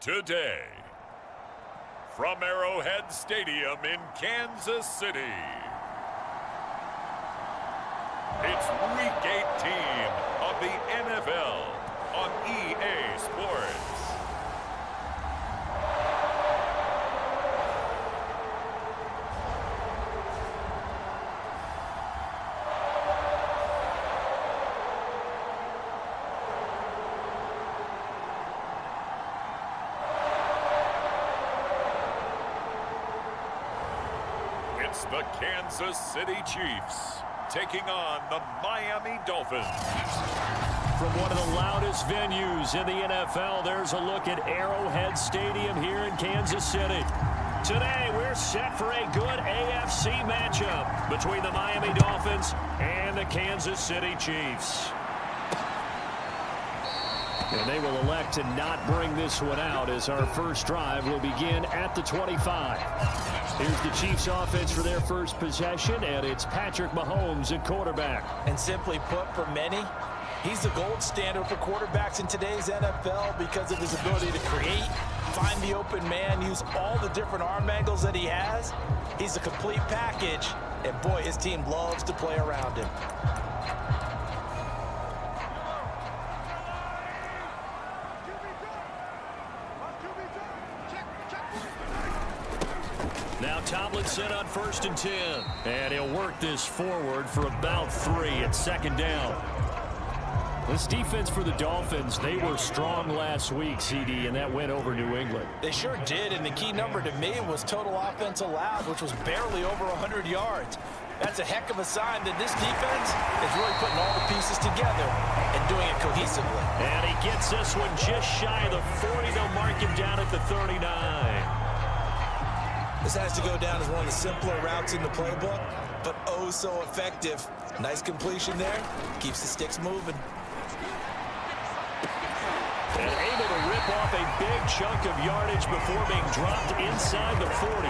Today, from Arrowhead Stadium in Kansas City, it's Week 18 of the NFL on EA Sports. It's the Kansas City Chiefs taking on the Miami Dolphins. From one of the loudest venues in the NFL, there's a look at Arrowhead Stadium here in Kansas City. Today, we're set for a good AFC matchup between the Miami Dolphins and the Kansas City Chiefs. And they will elect to not bring this one out as our first drive will begin at the 25. Here's the Chiefs offense for their first possession, and it's Patrick Mahomes at quarterback. And simply put, for many, he's the gold standard for quarterbacks in today's NFL because of his ability to create, find the open man, use all the different arm angles that he has. He's a complete package, and boy, his team loves to play around him. Now Tomlinson on 1st and 10. And he'll work this forward for about 3 at second down. This defense for the Dolphins, they were strong last week, CD, and that went over New England. They sure did, and the key number to me was total offense allowed, which was barely over 100 yards. That's a heck of a sign that this defense is really putting all the pieces together and doing it cohesively. And he gets this one just shy of the 40. They'll mark him down at the 39. This has to go down as one of the simpler routes in the playbook, but oh so effective. Nice completion there. Keeps the sticks moving. And able to rip off a big chunk of yardage before being dropped inside the 40.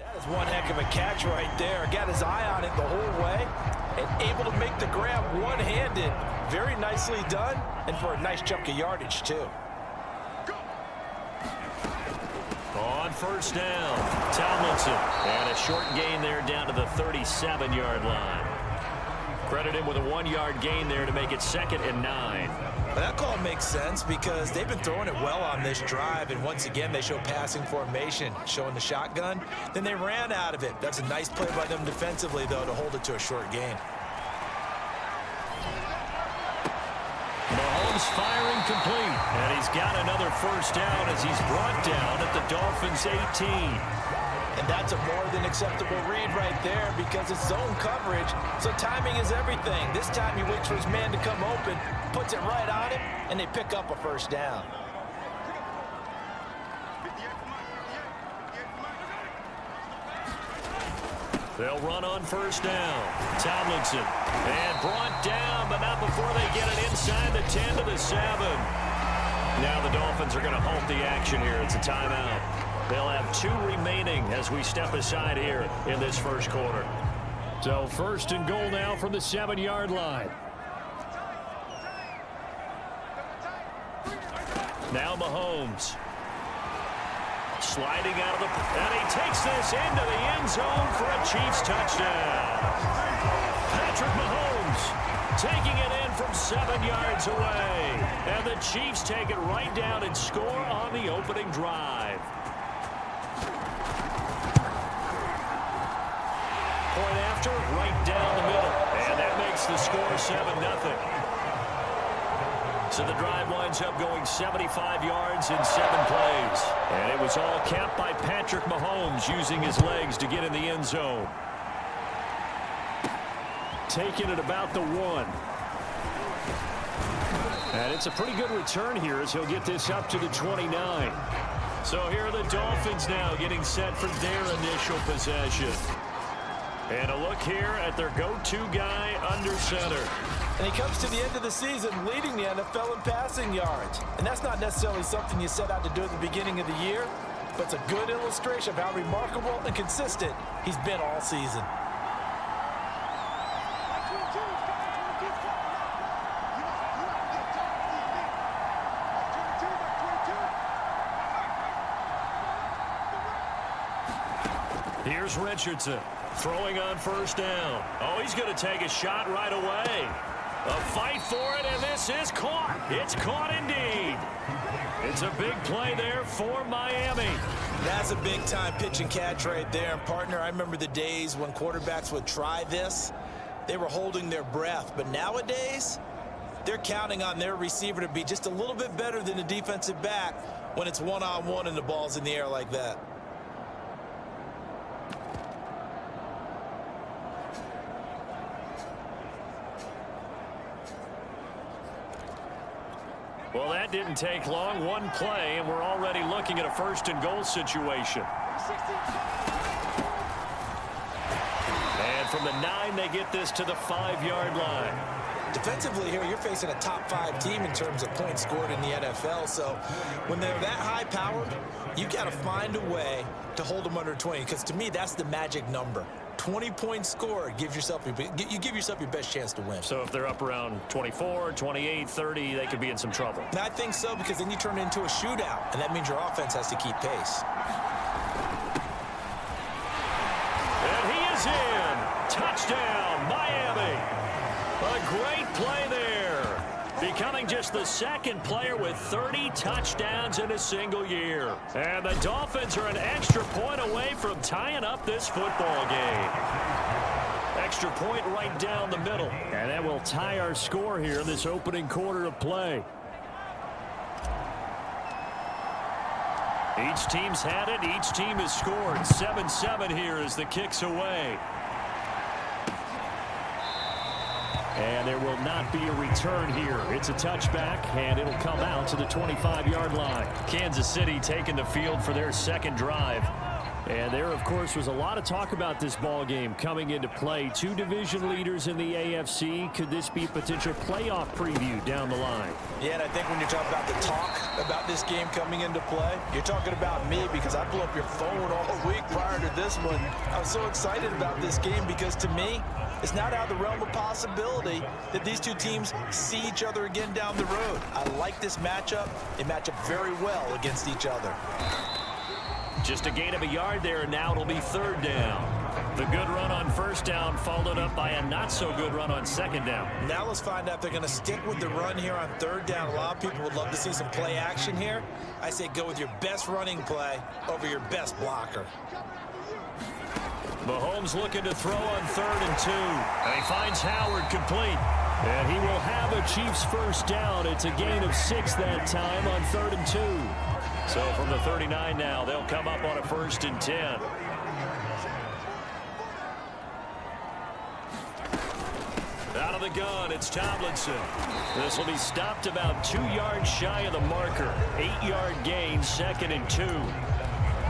That is one heck of a catch right there. Got his eye on it the whole way and able to make the grab one-handed. Very nicely done, and for a nice chunk of yardage, too. On 1st down, Tomlinson. And a short gain there down to the 37-yard line. Credit him with a 1-yard gain there to make it 2nd and 9. Well, that call makes sense because they've been throwing it well on this drive, and once again they show passing formation, showing the shotgun. Then they ran out of it. That's a nice play by them defensively, though, to hold it to a short gain. Mahomes firing complete, and he's got another 1st down as he's brought down at the Dolphins' 18. And that's a more than acceptable read right there because it's zone coverage, so timing is everything. This time he waits for his man to come open, puts it right on him, and they pick up a 1st down. They'll run on 1st down. Tomlinson. And brought down, but not before they get it inside the 10 to the 7. Now the Dolphins are going to halt the action here. It's a timeout. They'll have 2 remaining as we step aside here in this first quarter. So 1st and goal now from the 7-yard line. Now Mahomes. Sliding out of the... And he takes this into the end zone for a Chiefs touchdown. Patrick Mahomes taking it in from 7 yards away. And the Chiefs take it right down and score on the opening drive. point after, right down the middle. And that makes the score 7-0. So the drive winds up going 75 yards in 7 plays. And it was all capped by Patrick Mahomes using his legs to get in the end zone. Taking it about the 1. And it's a pretty good return here as he'll get this up to the 29. So here are the Dolphins now getting set for their initial possession. And a look here at their go-to guy under center. And he comes to the end of the season leading the NFL in passing yards. And that's not necessarily something you set out to do at the beginning of the year, but it's a good illustration of how remarkable and consistent he's been all season. Here's Richardson throwing on first down. Oh, he's going to take a shot right away. A fight for it, and this is caught. It's caught indeed. It's a big play there for Miami. That's a big-time pitch and catch right there. And, partner, I remember the days when quarterbacks would try this. They were holding their breath. But nowadays, they're counting on their receiver to be just a little bit better than the defensive back when it's one-on-one and the ball's in the air like that. Well, that didn't take long. One play, and we're already looking at a first-and-goal situation. And from the 9, they get this to the 5-yard line. Defensively here, you're facing a top-5 team in terms of points scored in the NFL. So when they're that high-powered, you've got to find a way to hold them under 20. Because to me, that's the magic number. 20 points scored gives yourself you give yourself your best chance to win. So if they're up around 24, 28, 30, they could be in some trouble. And I think so, because then you turn it into a shootout, and that means your offense has to keep pace. And he is in. Touchdown, Miami. A great play there. Becoming just the second player with 30 touchdowns in a single year. And the Dolphins are an extra point away from tying up this football game. Extra point right down the middle. And that will tie our score here in this opening quarter of play. Each team's had it. Each team has scored. 7-7 here as the kick's away. And there will not be a return here. It's a touchback, and it'll come out to the 25-yard line. Kansas City taking the field for their second drive. And there, of course, was a lot of talk about this ball game coming into play. 2 division leaders in the AFC. Could this be a potential playoff preview down the line? Yeah, and I think when you're talking about the talk about this game coming into play, you're talking about me, because I blew up your phone all week prior to this one. I was so excited about this game because, to me, it's not out of the realm of possibility that these two teams see each other again down the road. I like this matchup. They match up very well against each other. Just a gain of a yard there, and now it'll be third down. The good run on first down followed up by a not-so-good run on second down. Now let's find out if they're going to stick with the run here on third down. A lot of people would love to see some play action here. I say go with your best running play over your best blocker. Mahomes looking to throw on 3rd and 2. And he finds Howard complete. And he will have a Chiefs first down. It's a gain of 6 that time on 3rd and 2. So from the 39 now, they'll come up on a 1st and 10. Out of the gun, it's Tomlinson. This will be stopped about 2 yards shy of the marker. 8-yard gain, 2nd and 2.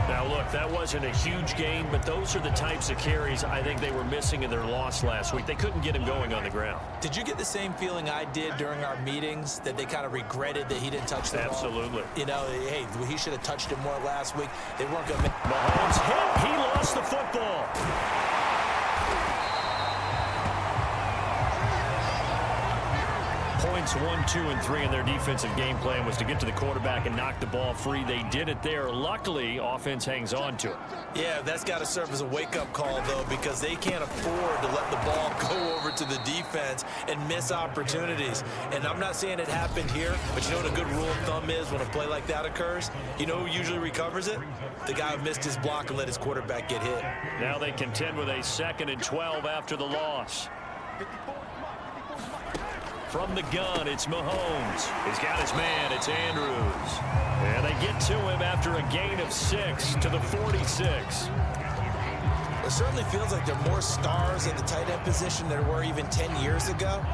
Now, look, that wasn't a huge gain, but those are the types of carries I think they were missing in their loss last week. They couldn't get him going on the ground. Did you get the same feeling I did during our meetings, that they kind of regretted that he didn't touch the ball? Absolutely. You know, hey, he should have touched it more last week. They weren't going to make... Mahomes hit. He lost the football. Points 1, 2, and 3 in their defensive game plan was to get to the quarterback and knock the ball free. They did it there. Luckily, offense hangs on to it. Yeah, that's got to serve as a wake-up call, though, because they can't afford to let the ball go over to the defense and miss opportunities. And I'm not saying it happened here, but you know what a good rule of thumb is when a play like that occurs? You know who usually recovers it? The guy who missed his block and let his quarterback get hit. Now they contend with a 2nd and 12 after the loss. From the gun, it's Mahomes. He's got his man. It's Andrews. And they get to him after a gain of 6 to the 46. It certainly feels like there are more stars at the tight end position than there were even 10 years ago.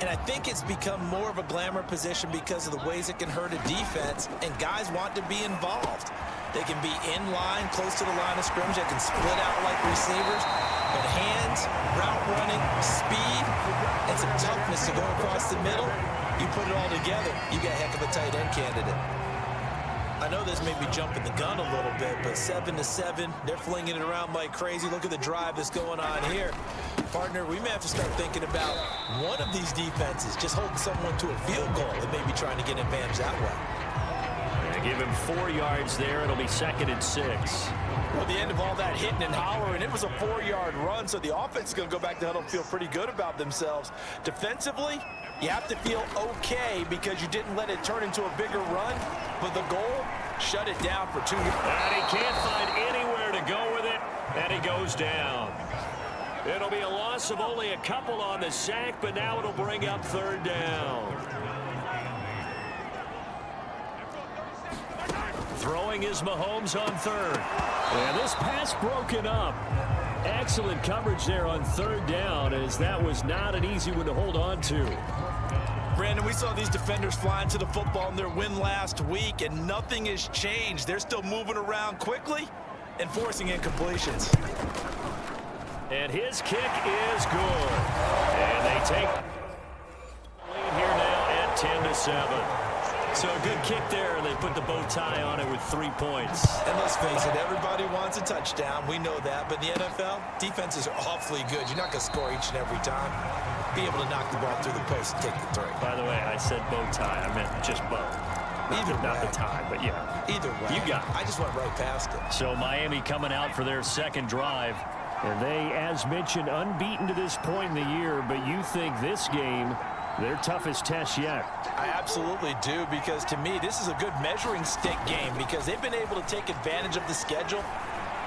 And I think it's become more of a glamour position because of the ways it can hurt a defense, and guys want to be involved. They can be in line, close to the line of scrimmage. They can split out like receivers. But hands, route running, speed, and some toughness to go across the middle, you put it all together, you got a heck of a tight end candidate. I know this may be jumping the gun a little bit, but 7-7, they're flinging it around like crazy. Look at the drive that's going on here. Partner, we may have to start thinking about one of these defenses just holding someone to a field goal and maybe trying to get an advantage that way. Give him 4 yards there. It'll be 2nd and 6. Well, the end of all that hitting and hollering, it was a 4-yard run, so the offense is going to go back to huddle and feel pretty good about themselves. Defensively, you have to feel okay because you didn't let it turn into a bigger run, but the goal, shut it down for 2 yards. And he can't find anywhere to go with it, and he goes down. It'll be a loss of only a couple on the sack, but now it'll bring up 3rd down. Throwing is Mahomes on 3rd. And this pass broken up. Excellent coverage there on 3rd down, as that was not an easy one to hold on to. Brandon, we saw these defenders flying to the football in their win last week, and nothing has changed. They're still moving around quickly and forcing incompletions. And his kick is good. And they take lead here now at 10-7. So a good kick there. They put the bow tie on it with 3 points. And let's face it, everybody wants a touchdown. We know that. But in the NFL, defenses are awfully good. You're not going to score each and every time. Be able to knock the ball through the post and take the 3. By the way, I said bow tie. I meant just bow. Not the tie, but yeah. Either way. You got it. I just went right past it. So Miami coming out for their 2nd drive. And they, as mentioned, unbeaten to this point in the year. But you think this game, their toughest test yet? I absolutely do, because to me, this is a good measuring stick game because they've been able to take advantage of the schedule.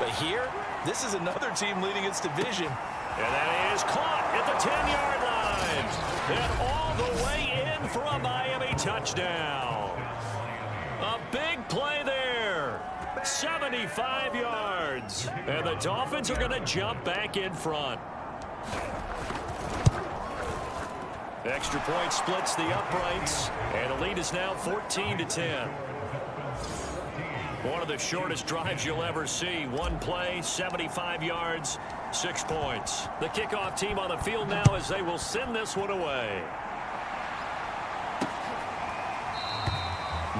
But here, this is another team leading its division. And that is caught at the 10-yard line. And all the way in for a Miami touchdown. A big play there. 75 yards. And the Dolphins are going to jump back in front. Extra point splits the uprights, and the lead is now 14-10. One of the shortest drives you'll ever see. One play, 75 yards, 6 points. The kickoff team on the field now as they will send this one away.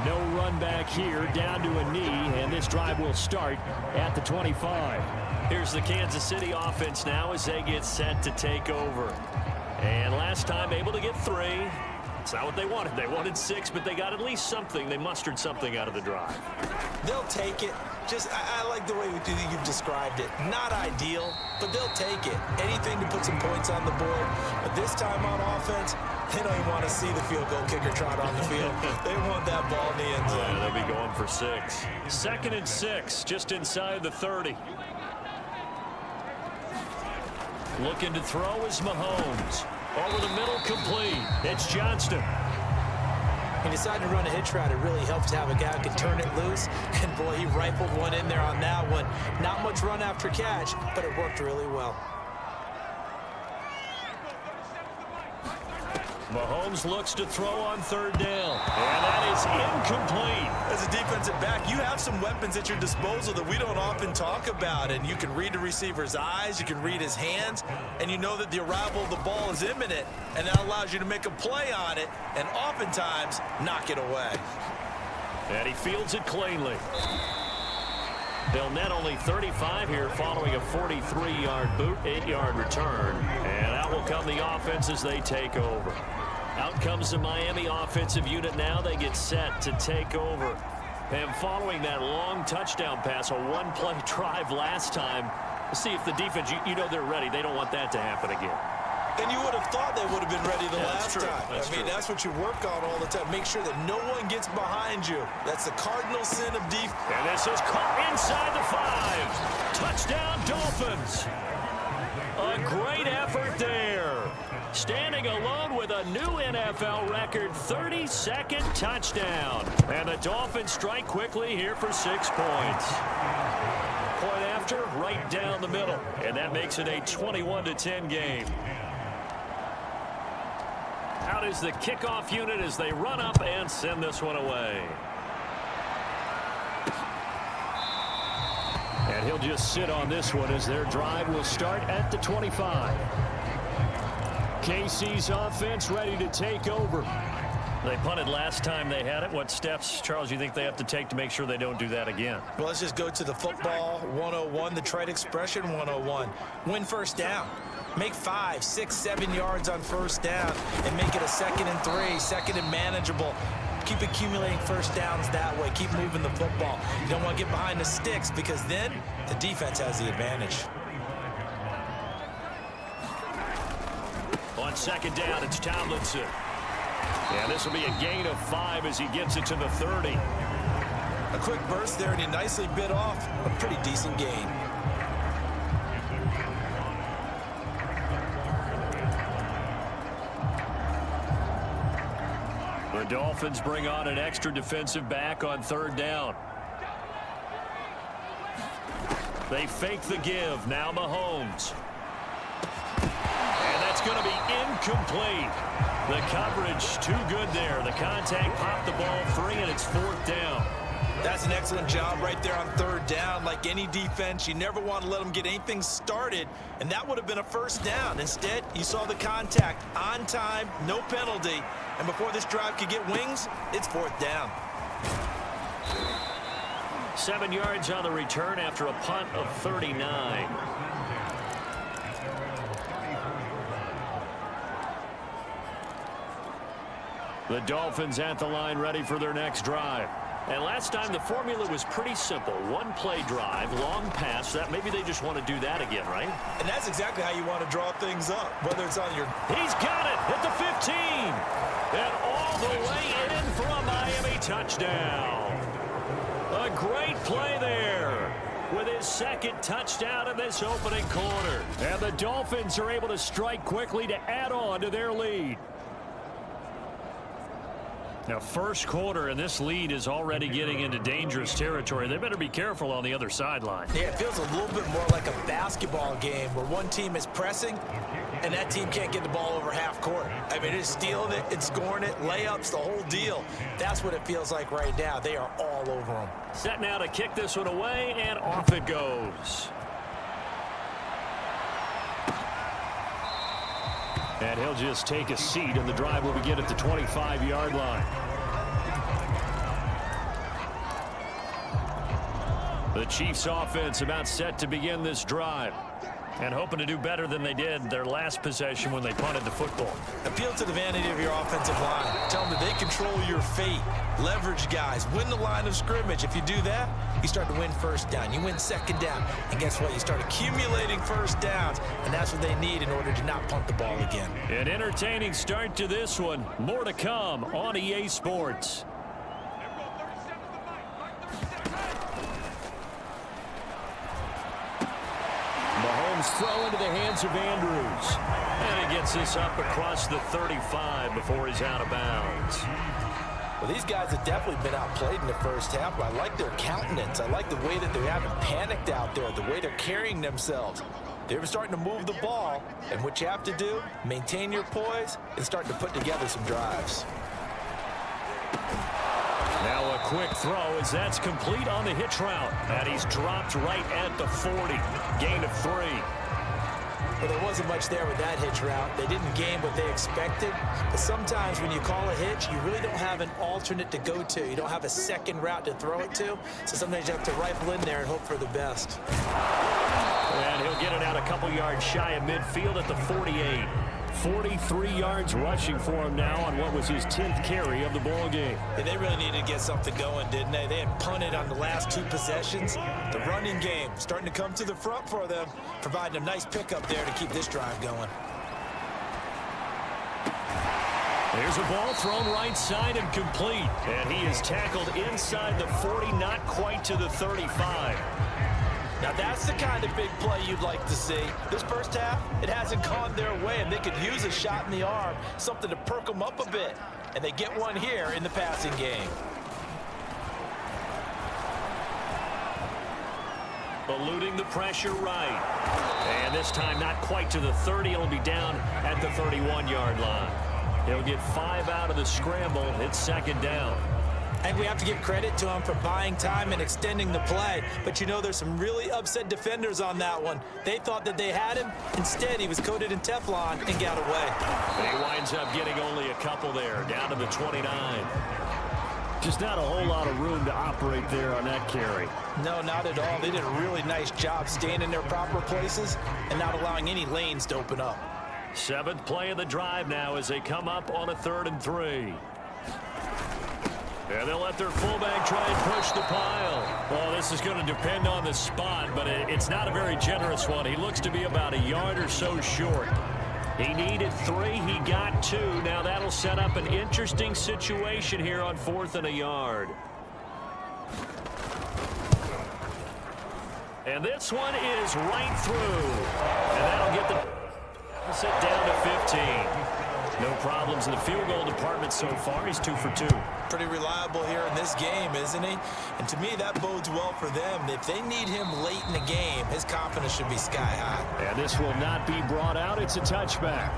No run back here, down to a knee, and this drive will start at the 25. Here's the Kansas City offense now as they get set to take over. And last time able to get 3. It's not what they wanted. They wanted 6, but they got at least something. They mustered something out of the drive. They'll take it. Just, I like the way you've described it. Not ideal, but they'll take it. Anything to put some points on the board. But this time on offense, they don't even want to see the field goal kicker trot on the field. They want that ball in the end zone. Yeah, they'll be going for 6. 2nd and 6, just inside the 30. Looking to throw is Mahomes. Over the middle, complete. It's Johnston. He decided to run a hitch route. It really helps to have a guy who can turn it loose. And, boy, he rifled one in there on that one. Not much run after catch, but it worked really well. Mahomes looks to throw on 3rd down. And that is incomplete. As a defensive back, you have some weapons at your disposal that we don't often talk about. And you can read the receiver's eyes, you can read his hands, and you know that the arrival of the ball is imminent. And that allows you to make a play on it and oftentimes knock it away. And he fields it cleanly. They'll net only 35 here following a 43-yard boot, 8-yard return. And out will come the offense as they take over. Out comes the Miami offensive unit now. They get set to take over. And following that long touchdown pass, a one-play drive last time, see if the defense, you know they're ready. They don't want that to happen again. And you would have thought they would have been ready the last time. That's true. That's what you work on all the time. Make sure that no one gets behind you. That's the cardinal sin of defense. And this is caught inside the 5. Touchdown, Dolphins. A great effort there. Standing alone with a new NFL record 32nd touchdown. And the Dolphins strike quickly here for 6 points. Point after, right down the middle. And that makes it a 21-10 game. Out is the kickoff unit as they run up and send this one away. And he'll just sit on this one as their drive will start at the 25. KC's offense ready to take over. They punted last time they had it. What steps, Charles, you think they have to take to make sure they don't do that again? Well, let's just go to the football 101, the trade expression 101. Win first down. Make 5, 6, 7 yards on first down and make it a 2nd and 3, 2nd and manageable. Keep accumulating first downs that way. Keep moving the football. You don't want to get behind the sticks because then the defense has the advantage. On 2nd down, it's Tomlinson. Yeah, this will be a gain of 5 as he gets it to the 30. A quick burst there, and he nicely bit off a pretty decent gain. The Dolphins bring on an extra defensive back on 3rd down. They fake the give. Now Mahomes. And that's going to be incomplete. The coverage too good there. The contact popped the ball free, and it's 4th down. That's an excellent job right there on 3rd down. Like any defense, you never want to let them get anything started, and that would have been a first down. Instead, you saw the contact on time, no penalty, and before this drive could get wings, it's 4th down. 7 yards on the return after a punt of 39. The Dolphins at the line ready for their next drive. And last time the formula was pretty simple. One play drive, long pass. That maybe they just want to do that again, right? And that's exactly how you want to draw things up, whether it's on your... He's got it at the 15. And all the way in for a Miami touchdown. A great play there with his 2nd touchdown in this opening quarter. And the Dolphins are able to strike quickly to add on to their lead. Now, 1st quarter, and this lead is already getting into dangerous territory. They better be careful on the other sideline. Yeah, it feels a little bit more like a basketball game where one team is pressing and that team can't get the ball over half court. I mean, it's stealing it, it's scoring it, layups, the whole deal. That's what it feels like right now. They are all over them. Set now to kick this one away, and off it goes. And he'll just take a seat, and the drive will begin at the 25-yard line. The Chiefs offense about set to begin this drive, and hoping to do better than they did their last possession when they punted the football. Appeal to the vanity of your offensive line. Tell them that they control your fate. Leverage guys. Win the line of scrimmage. If you do that, you start to win first down. You win 2nd down. And guess what? You start accumulating first downs. And that's what they need in order to not punt the ball again. An entertaining start to this one. More to come on EA Sports. Mahomes throw into the hands of Andrews. And he gets this up across the 35 before he's out of bounds. Well, these guys have definitely been outplayed in the first half, but I like their countenance. I like the way that they haven't panicked out there, the way they're carrying themselves. They're starting to move the ball, and what you have to do, maintain your poise and start to put together some drives. Now a quick throw as that's complete on the hitch route. And he's dropped right at the 40. Gain of 3. Well, there wasn't much there with that hitch route. They didn't gain what they expected. But sometimes when you call a hitch, you really don't have an alternate to go to. You don't have a second route to throw it to. So sometimes you have to rifle in there and hope for the best. And he'll get it out a couple yards shy of midfield at the 48. 43 yards rushing for him now on what was his 10th carry of the ball game. Yeah, they really needed to get something going, didn't they? They had punted on the last 2 possessions. The running game starting to come to the front for them, providing a nice pickup there to keep this drive going. There's a ball thrown right side and complete. And he is tackled inside the 40, not quite to the 35. Now that's the kind of big play you'd like to see. This first half, it hasn't gone their way, and they could use a shot in the arm, something to perk them up a bit. And they get one here in the passing game. Eluding the pressure right. And this time not quite to the 30. It'll be down at the 31-yard line. He'll get 5 out of the scramble. It's second down. I think we have to give credit to him for buying time and extending the play. But, you know, there's some really upset defenders on that one. They thought that they had him. Instead, he was coated in Teflon and got away. And he winds up getting only a couple there, down to the 29. Just not a whole lot of room to operate there on that carry. No, not at all. They did a really nice job staying in their proper places and not allowing any lanes to open up. 7th play of the drive now as they come up on a 3rd and 3. And they'll let their fullback try and push the pile. Well, this is going to depend on the spot, but it's not a very generous one. He looks to be about a yard or so short. He needed 3. He got 2. Now that'll set up an interesting situation here on 4th and a yard. And this one is right through. And that'll get the set down to 15. No problems in the field goal department so far. He's 2 for 2. Pretty reliable here in this game, isn't he? And to me, that bodes well for them. If they need him late in the game, his confidence should be sky high. And this will not be brought out. It's a touchback.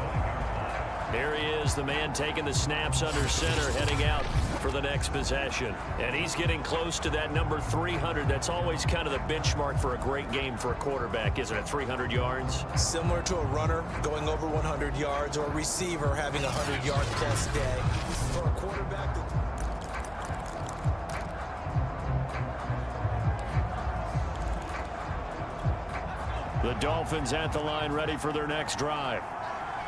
There he is, the man taking the snaps under center, heading out for the next possession. And he's getting close to that number 300. That's always kind of the benchmark for a great game for a quarterback, isn't it? 300 yards? Similar to a runner going over 100 yards or a receiver having a 100-yard-plus day. For a quarterback that... The Dolphins at the line, ready for their next drive.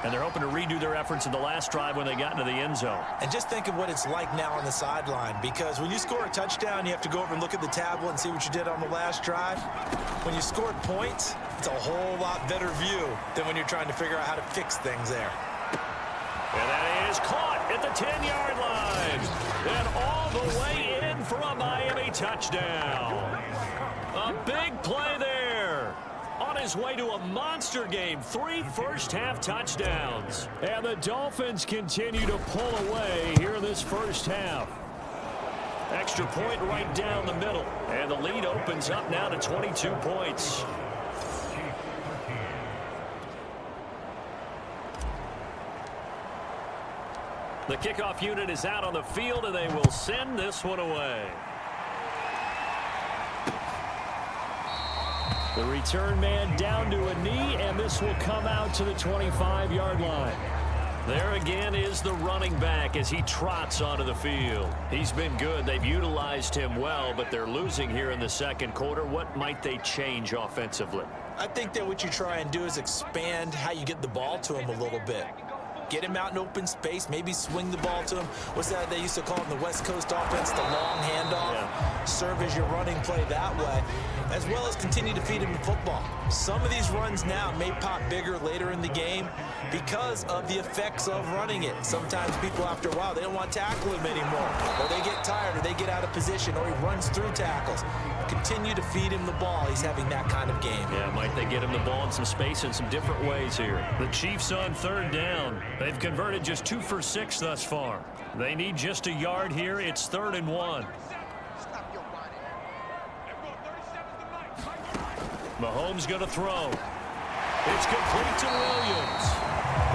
And they're hoping to redo their efforts in the last drive when they got into the end zone. And just think of what it's like now on the sideline, because when you score a touchdown, you have to go over and look at the tablet and see what you did on the last drive. When you scored points, it's a whole lot better view than when you're trying to figure out how to fix things there. And that is caught at the 10-yard line. And all the way in for a Miami touchdown. A big play there. On his way to a monster game, 3 first-half touchdowns. And the Dolphins continue to pull away here in this first half. Extra point right down the middle. And the lead opens up now to 22 points. The kickoff unit is out on the field, and they will send this one away. The return man down to a knee, and this will come out to the 25-yard line. There again is the running back as he trots onto the field. He's been good. They've utilized him well, but they're losing here in the second quarter. What might they change offensively? I think that what you try and do is expand how you get the ball to him a little bit. Get him out in open space, maybe swing the ball to him. What's that they used to call in the West Coast offense, the long handoff? Yeah. Serve as your running play that way, as well as continue to feed him the football. Some of these runs now may pop bigger later in the game because of the effects of running it. Sometimes people, after a while, they don't want to tackle him anymore, or they get tired, or they get out of position, or he runs through tackles. Continue to feed him the ball. He's having that kind of game. Yeah, might they get him the ball in some space in some different ways here. The Chiefs on 3rd down. They've converted just 2 for 6 thus far. They need just a yard here. It's 3rd and 1. Mahomes going to throw. It's complete to Williams.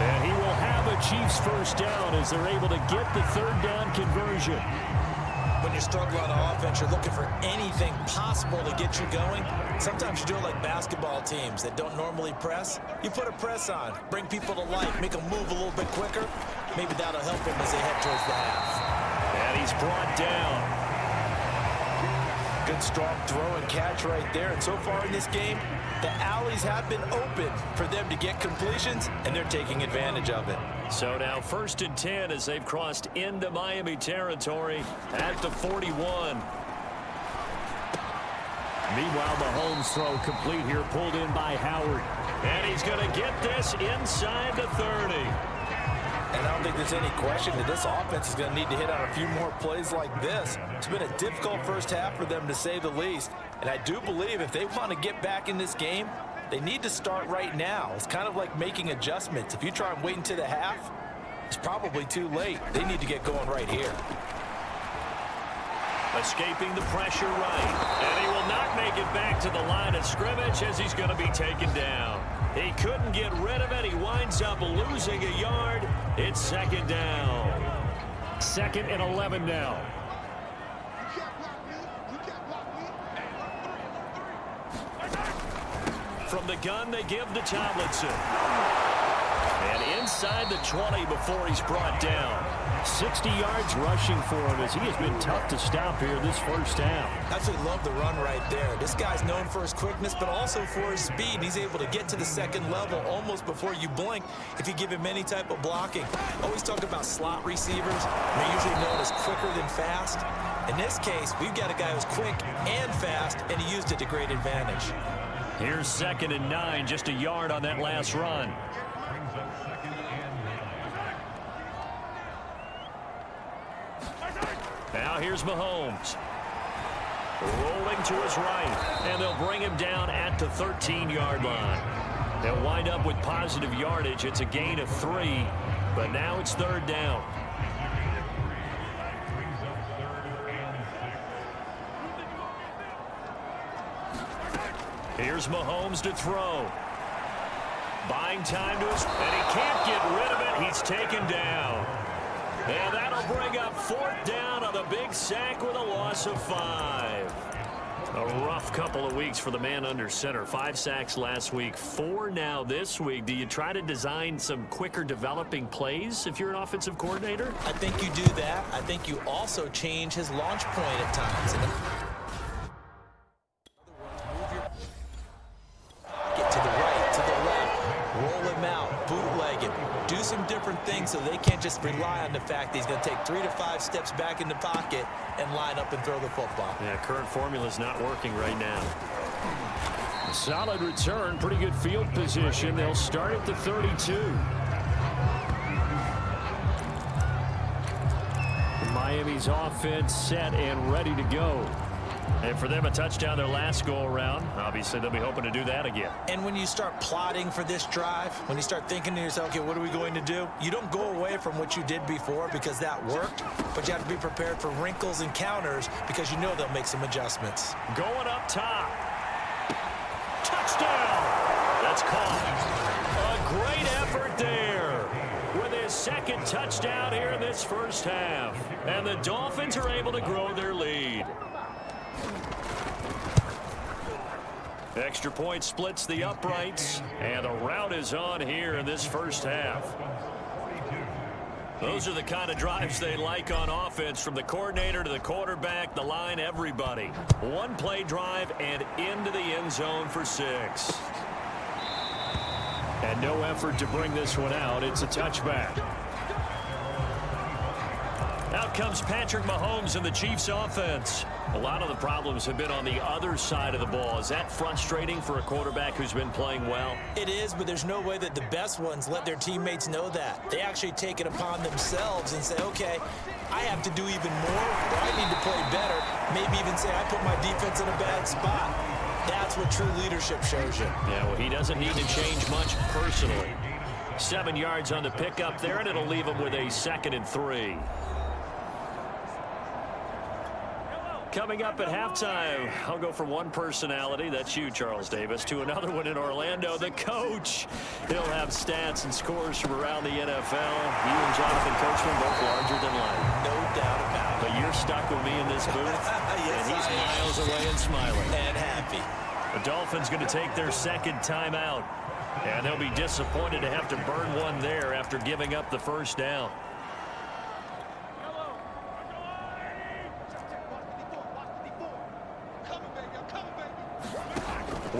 And he will have a Chiefs first down as they're able to get the 3rd down conversion. When you struggle on offense, you're looking for anything possible to get you going. Sometimes you do it like basketball teams that don't normally press. You put a press on, bring people to life, make them move a little bit quicker. Maybe that'll help them as they head towards the half. And he's brought down. Good, strong throw and catch right there. And so far in this game, the alleys have been open for them to get completions, and they're taking advantage of it. So now 1st and 10 as they've crossed into Miami territory at the 41. Meanwhile, Mahomes' throw complete here, pulled in by Howard. And he's going to get this inside the 30. And I don't think there's any question that this offense is going to need to hit on a few more plays like this. It's been a difficult first half for them, to say the least. And I do believe if they want to get back in this game, they need to start right now. It's kind of like making adjustments. If you try and wait until the half, it's probably too late. They need to get going right here. Escaping the pressure right. And he will not make it back to the line of scrimmage as he's going to be taken down. He couldn't get rid of it. He winds up losing a yard. It's 2nd down. 2nd and 11 now. From the gun, they give to Tomlinson. And inside the 20 before he's brought down. 60 yards rushing for him as he has been tough to stop here this first half. Absolutely love the run right there. This guy's known for his quickness, but also for his speed. He's able to get to the 2nd level almost before you blink if you give him any type of blocking. Always talk about slot receivers. They're usually known as quicker than fast. In this case, we've got a guy who's quick and fast, and he used it to great advantage. Here's 2nd and 9, just a yard on that last run. Now here's Mahomes. Rolling to his right, and they'll bring him down at the 13-yard line. They'll wind up with positive yardage. It's a gain of 3, but now it's 3rd down. Here's Mahomes to throw. Buying time to his, and he can't get rid of it. He's taken down. And that'll bring up 4th down on the big sack with a loss of 5. A rough couple of weeks for the man under center. 5 sacks last week, 4 now this week. Do you try to design some quicker developing plays if you're an offensive coordinator? I think you do that. I think you also change his launch point at times. Get to the right, to the left, roll him out, bootleg him. Do some different things so they can't just rely on the fact that he's going to take 3 to 5 steps back in the pocket and line up and throw the football. Yeah, current formula's not working right now. Solid return, pretty good field position. They'll start at the 32. Miami's offense set and ready to go. And for them, a touchdown their last go-around. Obviously, they'll be hoping to do that again. And when you start plotting for this drive, when you start thinking to yourself, okay, what are we going to do? You don't go away from what you did before because that worked, but you have to be prepared for wrinkles and counters because you know they'll make some adjustments. Going up top. Touchdown! That's caught. A great effort there with his 2nd touchdown here in this first half. And the Dolphins are able to grow their lead. Extra point splits the uprights, and the route is on here in this first half. Those are the kind of drives they like on offense, from the coordinator to the quarterback, the line, everybody. One play drive and into the end zone for 6. And no effort to bring this one out. It's a touchback. Out comes Patrick Mahomes and the Chiefs offense. A lot of the problems have been on the other side of the ball. Is that frustrating for a quarterback who's been playing well? It is, but there's no way that the best ones let their teammates know that. They actually take it upon themselves and say, okay, I have to do even more, or I need to play better. Maybe even say I put my defense in a bad spot. That's what true leadership shows you. Yeah, well, he doesn't need to change much personally. 7 yards on the pickup there, and it'll leave him with a 2nd and 3. Coming up at halftime, I'll go from one personality, that's you, Charles Davis, to another one in Orlando, the coach. He'll have stats and scores from around the NFL. You and Jonathan Coachman both larger than life. No doubt about it. But you're stuck with me in this booth, Yes, and he's miles away and smiling. And happy. The Dolphins going to take their 2nd timeout, and they'll be disappointed to have to burn one there after giving up the first down.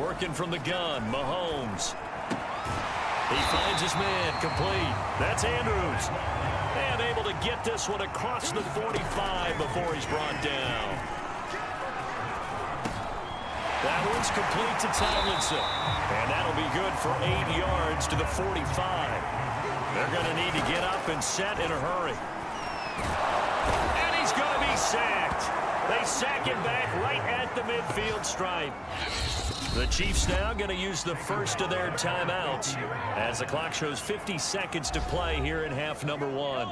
Working from the gun, Mahomes. He finds his man, complete. That's Andrews. And able to get this one across the 45 before he's brought down. That one's complete to Tomlinson. And that'll be good for 8 yards to the 45. They're going to need to get up and set in a hurry. And he's going to be sacked. They sack him back right at the midfield stripe. The Chiefs now going to use the first of their timeouts as the clock shows 50 seconds to play here in half number 1.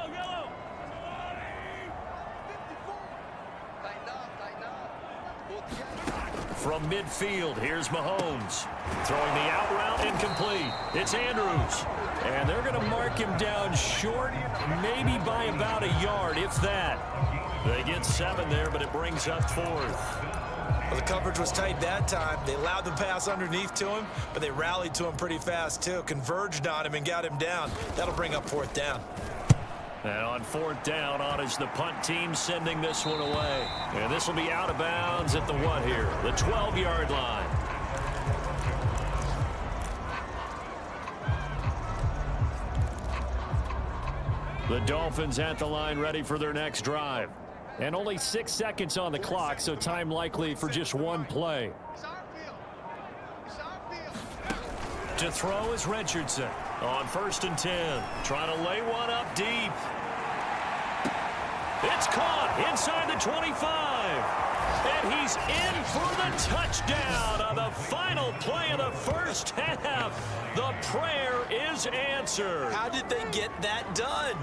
From midfield, here's Mahomes. Throwing the out route incomplete. It's Andrews. And they're going to mark him down short, maybe by about a yard, if that. They get 7 there, but it brings up 4th. Well, the coverage was tight that time. They allowed the pass underneath to him, but they rallied to him pretty fast, too. Converged on him and got him down. That'll bring up 4th down. And on 4th down, on is the punt team sending this one away. And this will be out of bounds at the what here? The 12-yard line. The Dolphins at the line ready for their next drive. And only 6 seconds on the clock, so time likely for just one play. To throw is Richardson on 1st and 10. Trying to lay one up deep. It's caught inside the 25. And he's in for the touchdown on the final play of the first half. The prayer is answered. How did they get that done?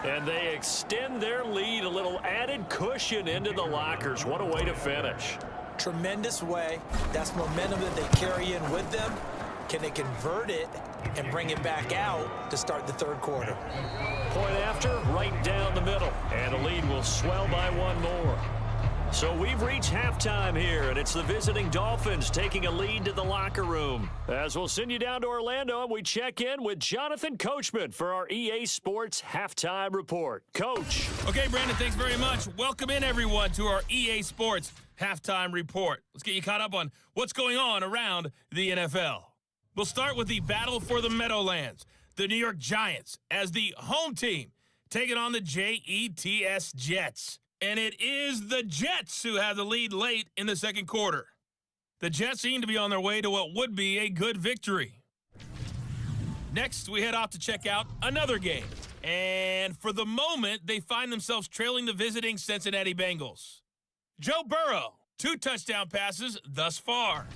And they extend their lead, a little added cushion into the lockers. What a way to finish. Tremendous way. That's momentum that they carry in with them. Can they convert it and bring it back out to start the 3rd quarter? Point after, right down the middle. And the lead will swell by 1 more. So we've reached halftime here, and it's the visiting Dolphins taking a lead to the locker room. As we'll send you down to Orlando, and we check in with Jonathan Coachman for our EA Sports Halftime Report. Coach. Okay, Brandon, thanks very much. Welcome in, everyone, to our EA Sports Halftime Report. Let's get you caught up on what's going on around the NFL. We'll start with the battle for the Meadowlands. The New York Giants as the home team taking on the Jets Jets. And it is the Jets who have the lead late in the 2nd quarter. The Jets seem to be on their way to what would be a good victory. Next, we head off to check out another game. And for the moment, they find themselves trailing the visiting Cincinnati Bengals. Joe Burrow, 2 touchdown passes thus far.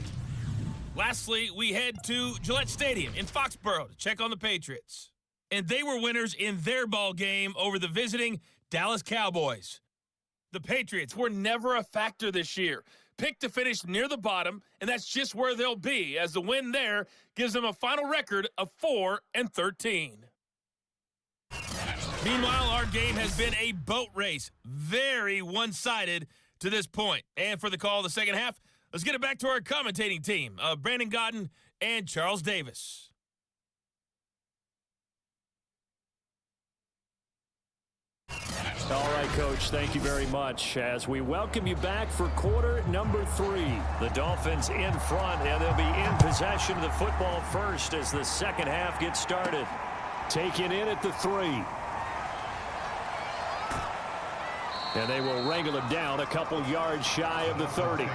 Lastly, we head to Gillette Stadium in Foxborough to check on the Patriots. And they were winners in their ball game over the visiting Dallas Cowboys. The Patriots were never a factor this year. Picked to finish near the bottom, and that's just where they'll be, as the win there gives them a final record of 4-13. Meanwhile, our game has been a boat race. Very one-sided to this point. And for the call of the second half, let's get it back to our commentating team of Brandon Godden and Charles Davis. All right, Coach, thank you very much. As we welcome you back for quarter number 3. The Dolphins in front, and they'll be in possession of the football first as the second half gets started. Taken in at the 3. And they will wrangle him down a couple yards shy of the 30.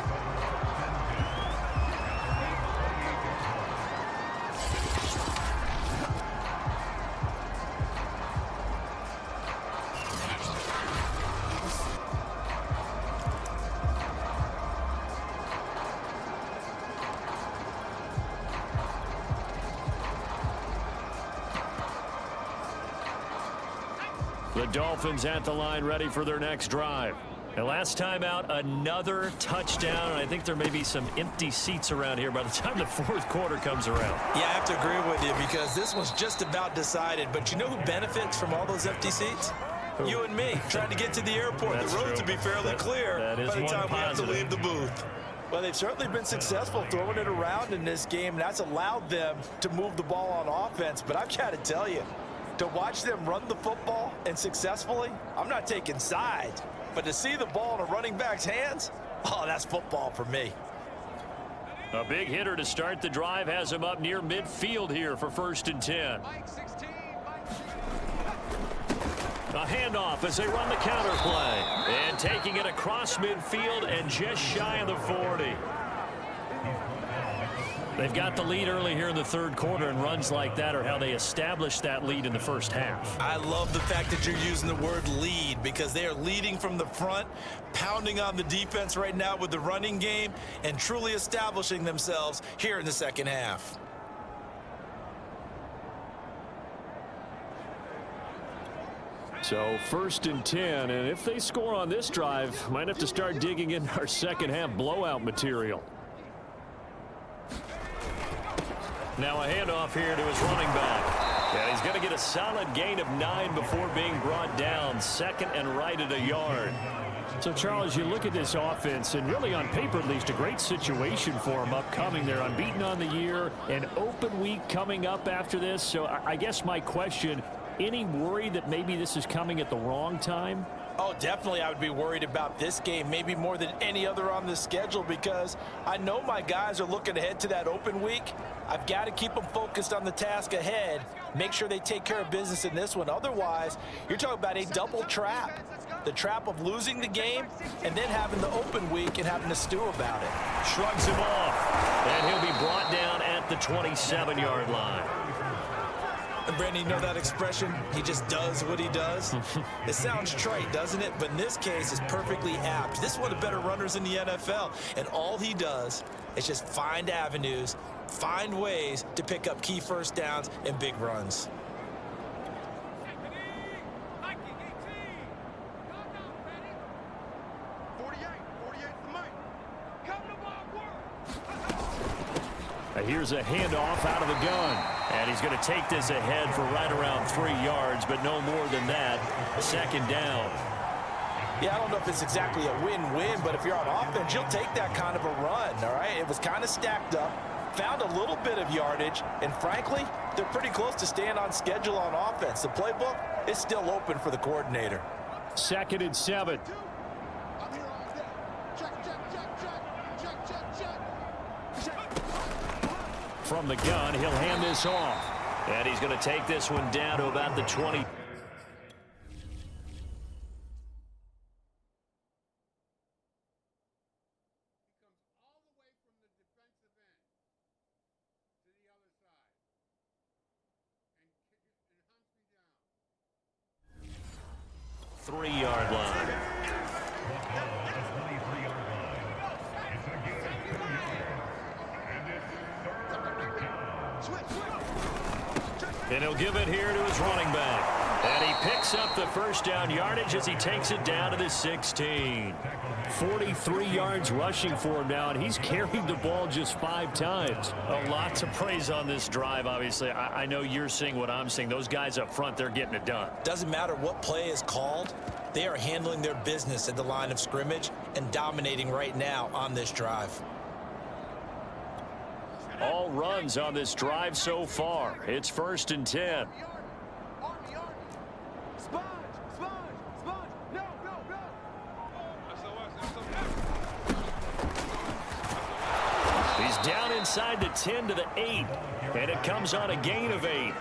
The Dolphins at the line ready for their next drive. And last time out, another touchdown. And I think there may be some empty seats around here by the time the 4th quarter comes around. Yeah, I have to agree with you because this was just about decided. But you know who benefits from all those empty seats? You and me, trying to get to the airport. That's the roads true. will be fairly clear that is by the one time we have to positive. leave the booth. Well, they've certainly been successful throwing it around in this game. That's allowed them to move the ball on offense. But I've got to tell you, to watch them run the football and successfully, I'm not taking sides. But to see the ball in a running back's hands, oh, that's football for me. A big hitter to start the drive has him up near midfield here for 1st and 10. A handoff as they run the counter play. And taking it across midfield and just shy of the 40. They've got the lead early here in the 3rd quarter, and runs like that are how they established that lead in the 1st half. I love the fact that you're using the word lead, because they are leading from the front, pounding on the defense right now with the running game, and truly establishing themselves here in the 2nd half. So 1st and 10, and if they score on this drive, might have to start digging in our 2nd half blowout material. Now a handoff here to his running back. And he's going to get a solid gain of 9 before being brought down. 2nd and right at a yard. So, Charles, you look at this offense, and really on paper at least, a great situation for them upcoming. They're unbeaten on the year, an open week coming up after this. So I guess my question, any worry that maybe this is coming at the wrong time? Oh, definitely I would be worried about this game, maybe more than any other on the schedule, because I know my guys are looking ahead to that open week. I've got to keep them focused on the task ahead, make sure they take care of business in this one. Otherwise, you're talking about a double trap. The trap of losing the game and then having the open week and having to stew about it. Shrugs him off, and he'll be brought down at the 27-yard line. And Brandon, you know that expression, he just does what he does? It sounds trite, doesn't it? But in this case, it's perfectly apt. This is one of the better runners in the NFL, and all he does is just find avenues, find ways to pick up key 1st downs and big runs. Here's a handoff out of the gun. And he's going to take this ahead for right around 3 yards, but no more than that. 2nd down. Yeah, I don't know if it's exactly a win-win, but if you're on offense, you'll take that kind of a run, all right? It was kind of stacked up, found a little bit of yardage, and frankly, they're pretty close to staying on schedule on offense. The playbook is still open for the coordinator. 2nd and 7. From the gun, he'll hand this off. And he's going to take this one down to about the 20. Three-yard line. And he'll give it here to his running back. And he picks up the 1st down yardage as he takes it down to the 16. 43 yards rushing for him now, and he's carried the ball just 5 times. A lot to praise on this drive, obviously. I know you're seeing what I'm seeing. Those guys up front, they're getting it done. Doesn't matter what play is called. They are handling their business at the line of scrimmage and dominating right now on this drive. All runs on this drive so far. It's 1st and 10. He's down inside the 10 to the 8, and it comes on a gain of 8.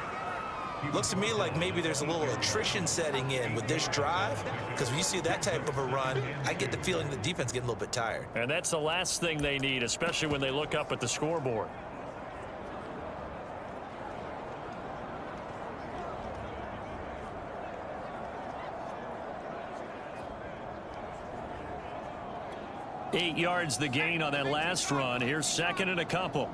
Looks to me like maybe there's a little attrition setting in with this drive, because when you see that type of a run, I get the feeling the defense getting a little bit tired. And that's the last thing they need, especially when they look up at the scoreboard. Eight yards the gain on that last run. Here's 2nd and a couple.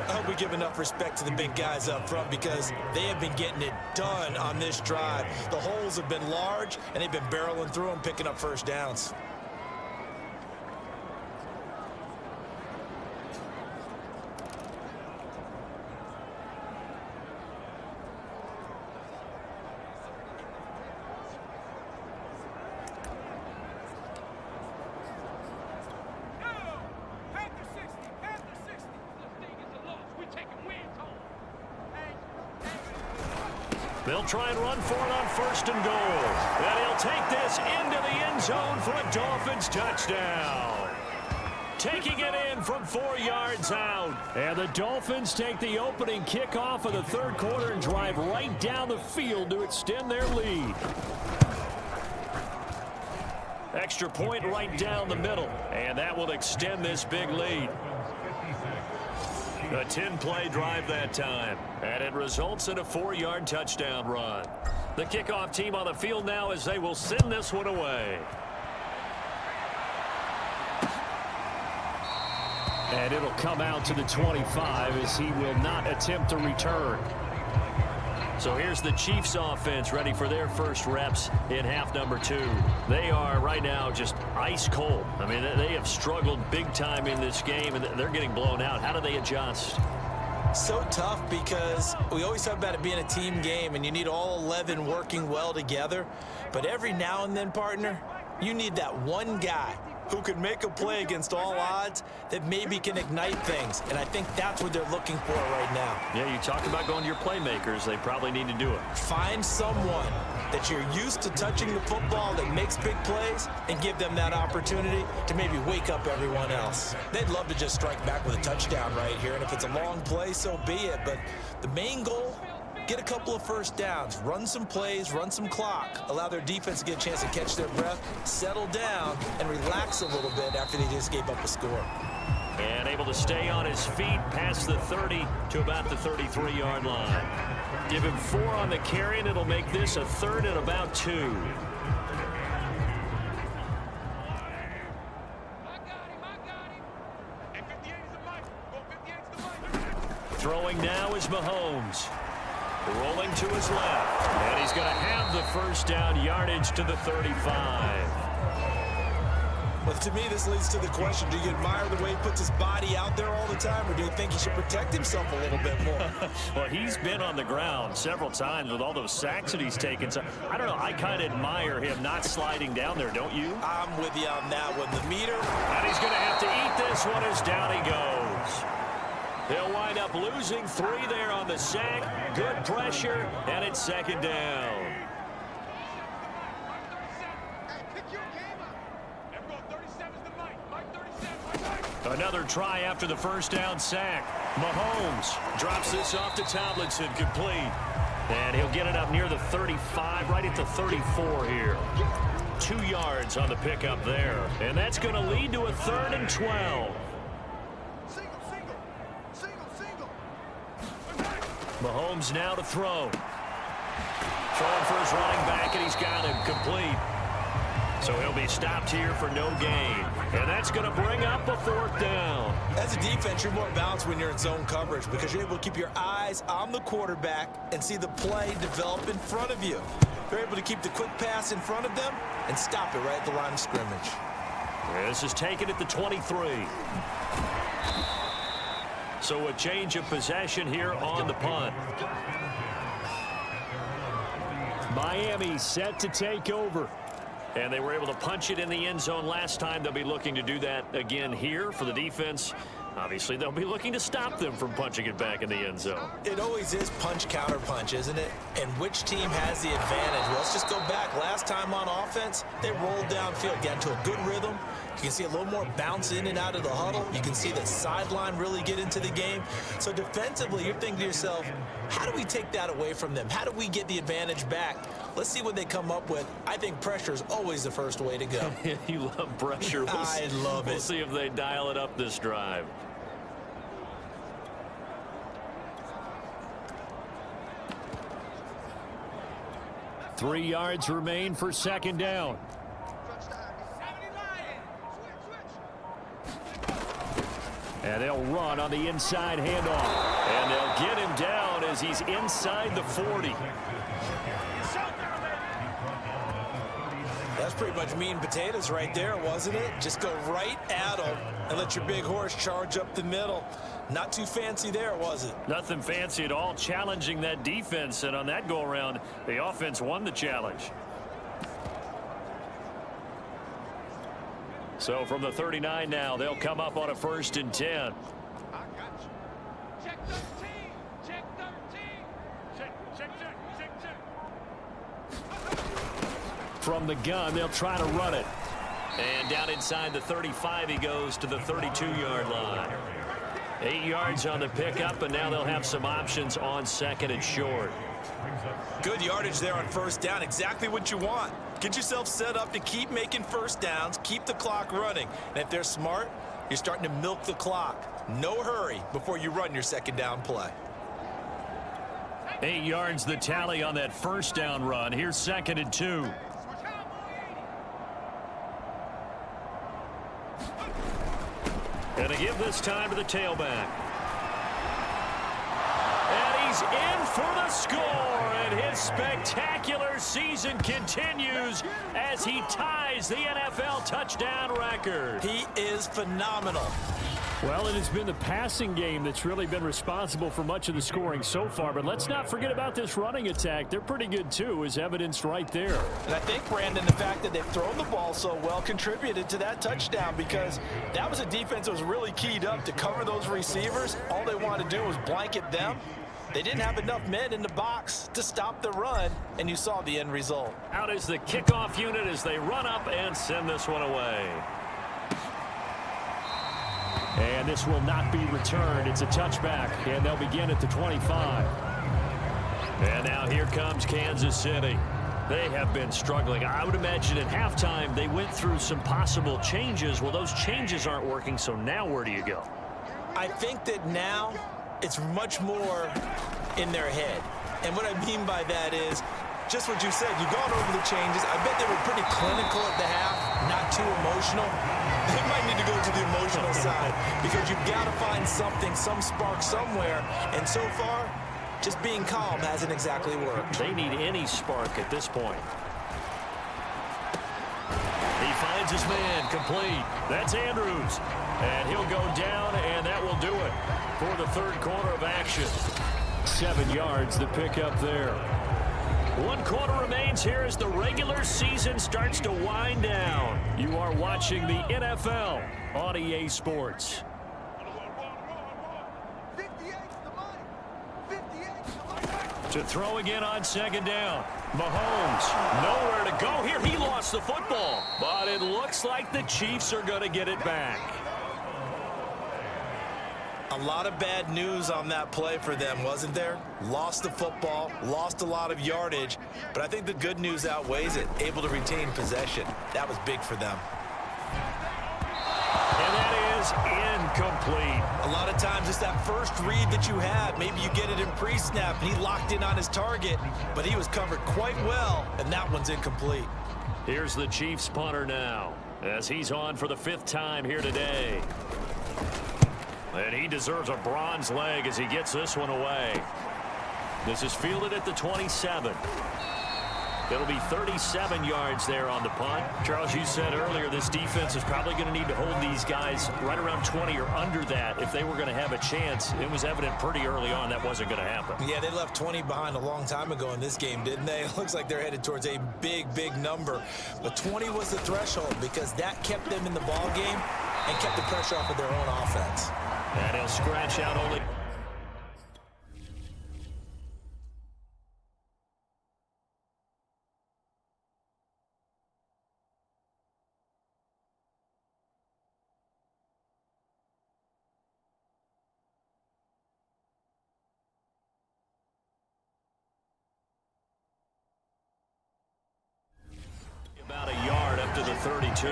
I hope we give enough respect to the big guys up front, because they have been getting it done on this drive. The holes have been large, and they've been barreling through them, picking up 1st downs. They'll try and run for it on 1st and goal. And he'll take this into the end zone for a Dolphins touchdown. Taking it in from 4 yards out. And the Dolphins take the opening kickoff of the third quarter and drive right down the field to extend their lead. Extra point right down the middle. And that will extend this big lead. A 10-play drive that time. And it results in a 4-yard touchdown run. The kickoff team on the field now as they will send this one away. And it'll come out to the 25 as he will not attempt to return. So here's the Chiefs offense ready for their first reps in half number 2. They are right now just ice cold. I mean, they have struggled big time in this game, and they're getting blown out. How do they adjust? So tough because we always talk about it being a team game, and you need all 11 working well together. But every now and then, partner, you need that one guy who can make a play against all odds that maybe can ignite things. And I think that's what they're looking for right now. Yeah, you talk about going to your playmakers. They probably need to do it. Find someone that you're used to touching the football that makes big plays and give them that opportunity to maybe wake up everyone else. They'd love to just strike back with a touchdown right here. And if it's a long play, so be it. But the main goal, get a couple of first downs, run some plays, run some clock, allow their defense to get a chance to catch their breath, settle down, and relax a little bit after they just gave up a score. And able to stay on his feet past the 30 to about the 33-yard line. Give him 4 on the carry, and it'll make this a 3rd and about 2. Throwing now is Mahomes. Rolling to his left, and he's going to have the first down yardage to the 35. Well, to me, this leads to the question, do you admire the way he puts his body out there all the time, or do you think he should protect himself a little bit more? Well, he's been on the ground several times with all those sacks that he's taken. So, I don't know, I kind of admire him not sliding down there, don't you? I'm with you on that one. The meter. And he's going to have to eat this one as down he goes. They'll wind up losing 3 there on the sack. Good pressure, and it's 2nd down. Another try after the first down sack. Mahomes drops this off to Tomlinson, complete. And he'll get it up near the 35, right at the 34 here. 2 yards on the pickup there. And that's going to lead to a 3rd and 12. Mahomes now to throw. Throwing for his running back, and he's got him complete. So he'll be stopped here for no gain. And that's going to bring up a 4th down. As a defense, you're more balanced when you're in zone coverage because you're able to keep your eyes on the quarterback and see the play develop in front of you. You're able to keep the quick pass in front of them and stop it right at the line of scrimmage. This is taken at the 23. So a change of possession here on the punt. Miami set to take over. And they were able to punch it in the end zone last time. They'll be looking to do that again here for the defense. Obviously, they'll be looking to stop them from punching it back in the end zone. It always is punch, counter punch, isn't it? And which team has the advantage? Well, let's just go back. Last time on offense, they rolled downfield, got into a good rhythm. You can see a little more bounce in and out of the huddle. You can see the sideline really get into the game. So defensively, you're thinking to yourself, how do we take that away from them? How do we get the advantage back? Let's see what they come up with. I think pressure is always the first way to go. You love pressure. I love it. We'll see if they dial it up this drive. Three yards remain for 2nd down. And they'll run on the inside handoff. And they'll get him down as he's inside the 40. That's pretty much meat and potatoes right there, wasn't it? Just go right at them and let your big horse charge up the middle. Not too fancy there, was it? Nothing fancy at all, challenging that defense. And on that go-around, the offense won the challenge. So from the 39 now, they'll come up on a 1st and 10. I got you. Check 13. Check 13. Check. From the gun, they'll try to run it. And down inside the 35, he goes to the 32-yard line. 8 yards on the pickup, and now they'll have some options on second and short. Good yardage there on first down. Exactly what you want. Get yourself set up to keep making first downs, keep the clock running. And if they're smart, you're starting to milk the clock. No hurry before you run your second down play. 8 yards the tally on that first down run. Here's second and 2. And to give this time to the tailback. And he's in for the score. And his spectacular season continues as he ties the NFL touchdown record. He is phenomenal. Well, it has been the passing game that's really been responsible for much of the scoring so far. But let's not forget about this running attack. They're pretty good, too, as evidenced right there. And I think, Brandon, the fact that they've thrown the ball so well contributed to that touchdown, because that was a defense that was really keyed up to cover those receivers. All they wanted to do was blanket them. They didn't have enough men in the box to stop the run, and you saw the end result. Out is the kickoff unit as they run up and send this one away. And this will not be returned. It's a touchback, and they'll begin at the 25. And now here comes Kansas City. They have been struggling. I would imagine at halftime they went through some possible changes. Well, those changes aren't working, so now where do you go? I think that now it's much more in their head. And what I mean by that is just what you said. You've gone over the changes. I bet they were pretty clinical at the half, not too emotional. They might need to go to the emotional side because you've got to find something, some spark somewhere. And so far, just being calm hasn't exactly worked. They need any spark at this point. He finds his man, complete. That's Andrews. And he'll go down, and that will do it for the third quarter of action. 7 yards, the pickup there. 1 quarter remains here as the regular season starts to wind down. You are watching the NFL on EA Sports. To throw again on second down. Mahomes, nowhere to go here. He lost the football, but it looks like the Chiefs are going to get it back. A lot of bad news on that play for them, wasn't there? Lost the football, lost a lot of yardage, but I think the good news outweighs it. Able to retain possession. That was big for them. And that is incomplete. A lot of times it's that first read that you have. Maybe you get it in pre-snap, and he locked in on his target, but he was covered quite well, and that one's incomplete. Here's the Chiefs punter now, as he's on for the 5th time here today. And he deserves a bronze leg as he gets this one away. This is fielded at the 27. It'll be 37 yards there on the punt. Charles, you said earlier this defense is probably going to need to hold these guys right around 20 or under that if they were going to have a chance. It was evident pretty early on that wasn't going to happen. Yeah, they left 20 behind a long time ago in this game, didn't they? It looks like they're headed towards a big, big number. But 20 was the threshold because that kept them in the ball game and kept the pressure off of their own offense. And he'll scratch out only. About a yard up to the 32.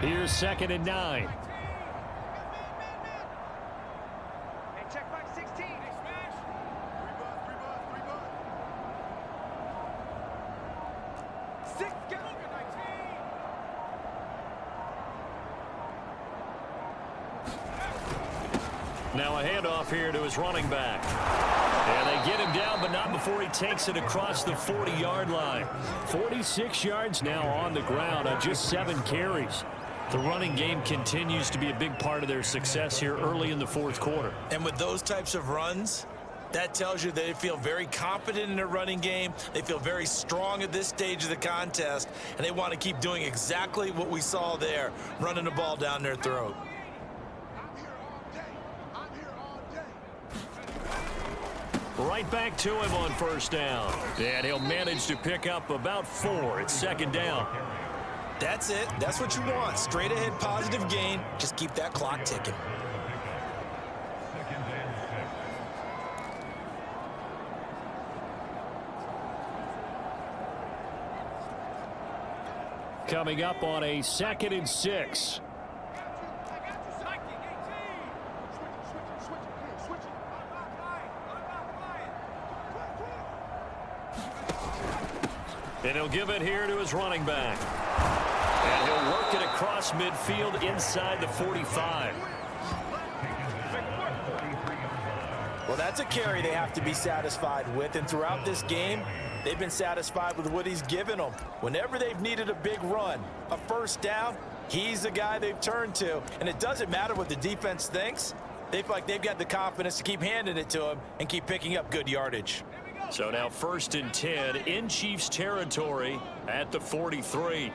Here's 2nd and 9. Hey, check back 16. Hey, smash. Three buzz. 6, get over 19. Now a handoff here to his running back. And they get him down, but not before he takes it across the 40-yard line. 46 yards now on the ground on just 7 carries. The running game continues to be a big part of their success here early in the 4th quarter. And with those types of runs, That tells you that they feel very confident in their running game. They feel very strong at this stage of the contest, and they want to keep doing exactly what we saw there, running the ball down their throat. Right back to him on first down. And he'll manage to pick up about 4. It's second down. That's it. That's what you want. Straight ahead positive gain. Just keep that clock ticking. Coming up on a 2nd and 6. And he'll give it here to his running back. And he'll work it across midfield inside the 45. Well, that's a carry they have to be satisfied with, and throughout this game, they've been satisfied with what he's given them. Whenever they've needed a big run, a first down, he's the guy they've turned to, and it doesn't matter what the defense thinks. They feel like they've got the confidence to keep handing it to him and keep picking up good yardage. So now 1st and 10 in Chiefs territory at the 43.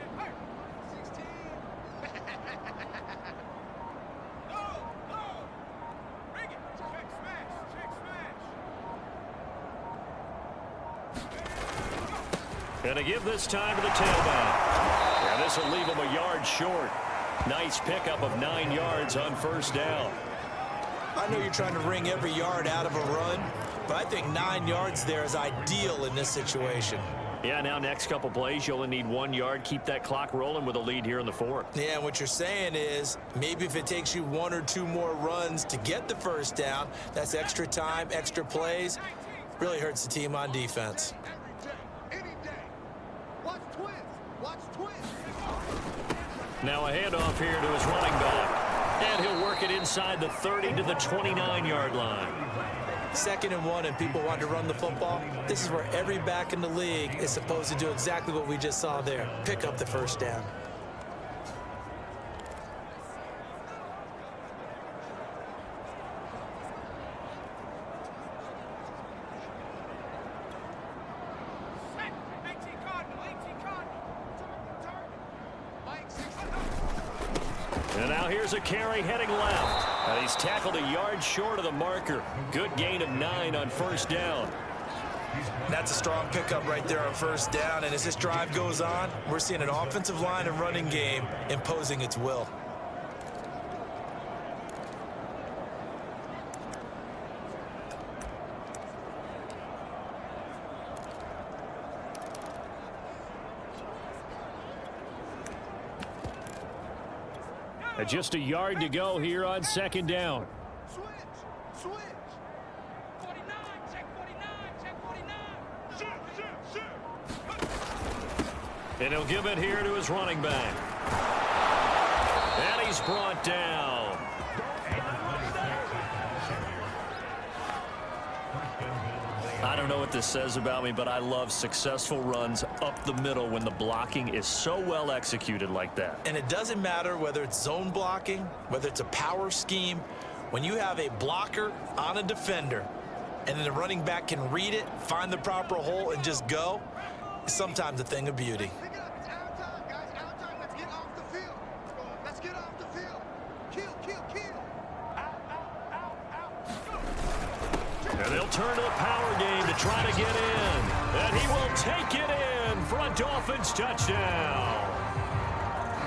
And to give this time to the tailback. Yeah, this will leave him a yard short. Nice pickup of 9 yards on first down. I know you're trying to wring every yard out of a run, but I think 9 yards there is ideal in this situation. Yeah, now next couple plays, you only need 1 yard. Keep that clock rolling with a lead here in the 4th. Yeah, and what you're saying is maybe if it takes you 1 or 2 more runs to get the first down, that's extra time, extra plays. Really hurts the team on defense. Now a handoff here to his running back. And he'll work it inside the 30 to the 29-yard line. 2nd and 1 and people want to run the football. This is where every back in the league is supposed to do exactly what we just saw there. Pick up the first down. And now here's a carry heading left. And he's tackled a yard short of the marker. Good gain of 9 on first down. That's a strong pickup right there on first down. And as this drive goes on, we're seeing an offensive line and running game imposing its will. Just a yard to go here on 2nd down. Switch! 49, check 49, check 49. Shoot! And he'll give it here to his running back. And he's brought down. I don't know what this says about me, but I love successful runs up the middle when the blocking is so well executed like that. And it doesn't matter whether it's zone blocking, whether it's a power scheme. When you have a blocker on a defender and then the running back can read it, find the proper hole, and just go, it's sometimes a thing of beauty. Pick it up. It's out time, guys. Out time. Let's get off the field. Let's get off the field. Kill. Out. And they'll turn to the power game to try to get in. And he will take it in for a Dolphins touchdown.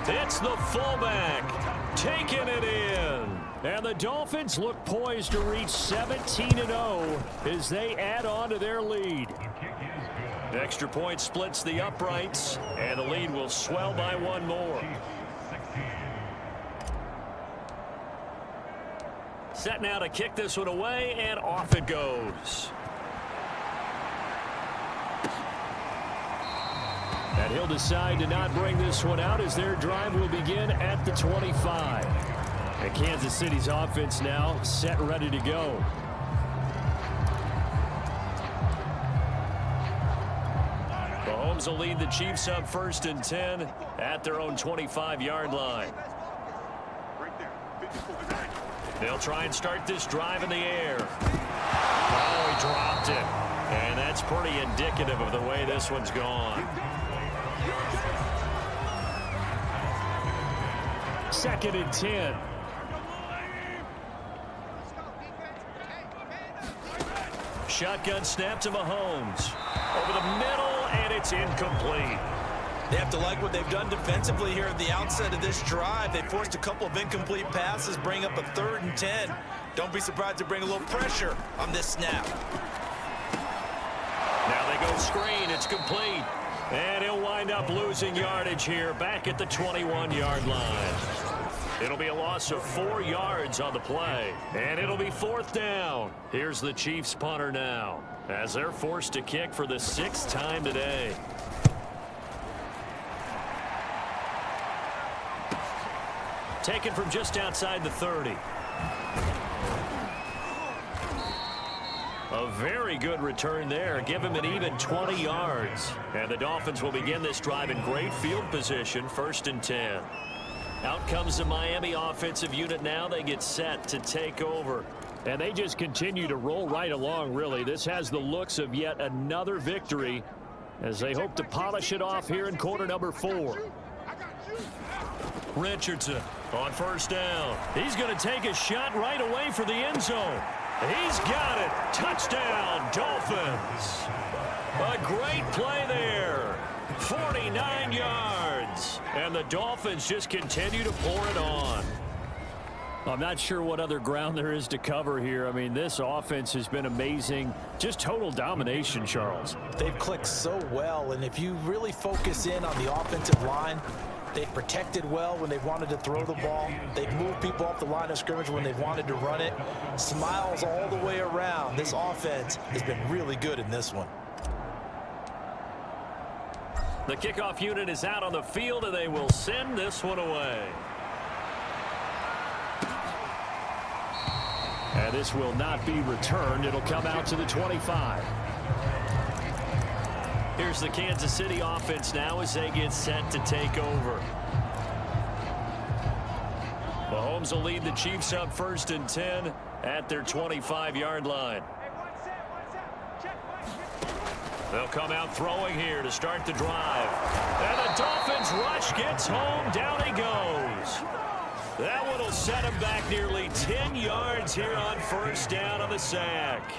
It's the fullback taking it in. And the Dolphins look poised to reach 17-0 as they add on to their lead. Extra point splits the uprights, and the lead will swell by 1 more. Set now to kick this one away, and off it goes. And he'll decide to not bring this one out as their drive will begin at the 25. And Kansas City's offense now set ready to go. Mahomes will lead the Chiefs up 1st and 10 at their own 25-yard line. They'll try and start this drive in the air. Oh, he dropped it. And that's pretty indicative of the way this one's gone. 2nd and 10. Shotgun snap to Mahomes. Over the middle, and it's incomplete. They have to like what they've done defensively here at the outset of this drive. They forced a couple of incomplete passes, bring up a 3rd and 10. Don't be surprised to bring a little pressure on this snap. Now they go screen. It's complete. And he'll wind up losing yardage here back at the 21-yard line. It'll be a loss of 4 yards on the play. And it'll be 4th down. Here's the Chiefs punter now as they're forced to kick for the 6th time today. Taken from just outside the 30. A very good return there. Give him an even 20 yards. And the Dolphins will begin this drive in great field position, 1st and 10. Out comes the Miami offensive unit now. They get set to take over. And they just continue to roll right along, really. This has the looks of yet another victory as they hope to polish it off here in quarter number 4. Richardson on 1st down. He's going to take a shot right away for the end zone. He's got it. Touchdown, Dolphins. A great play there. 49 yards. And the Dolphins just continue to pour it on. I'm not sure what other ground there is to cover here. I mean, this offense has been amazing. Just total domination, Charles. They've clicked so well, and if you really focus in on the offensive line, they've protected well when they've wanted to throw the ball. They've moved people off the line of scrimmage when they've wanted to run it. Smiles all the way around. This offense has been really good in this one. The kickoff unit is out on the field, and they will send this one away. And this will not be returned. It'll come out to the 25. Here's the Kansas City offense now as they get set to take over. Mahomes will lead the Chiefs up 1st and 10 at their 25-yard line. They'll come out throwing here to start the drive. And the Dolphins rush gets home. Down he goes. That one will set him back nearly 10 yards here on 1st down on the sack.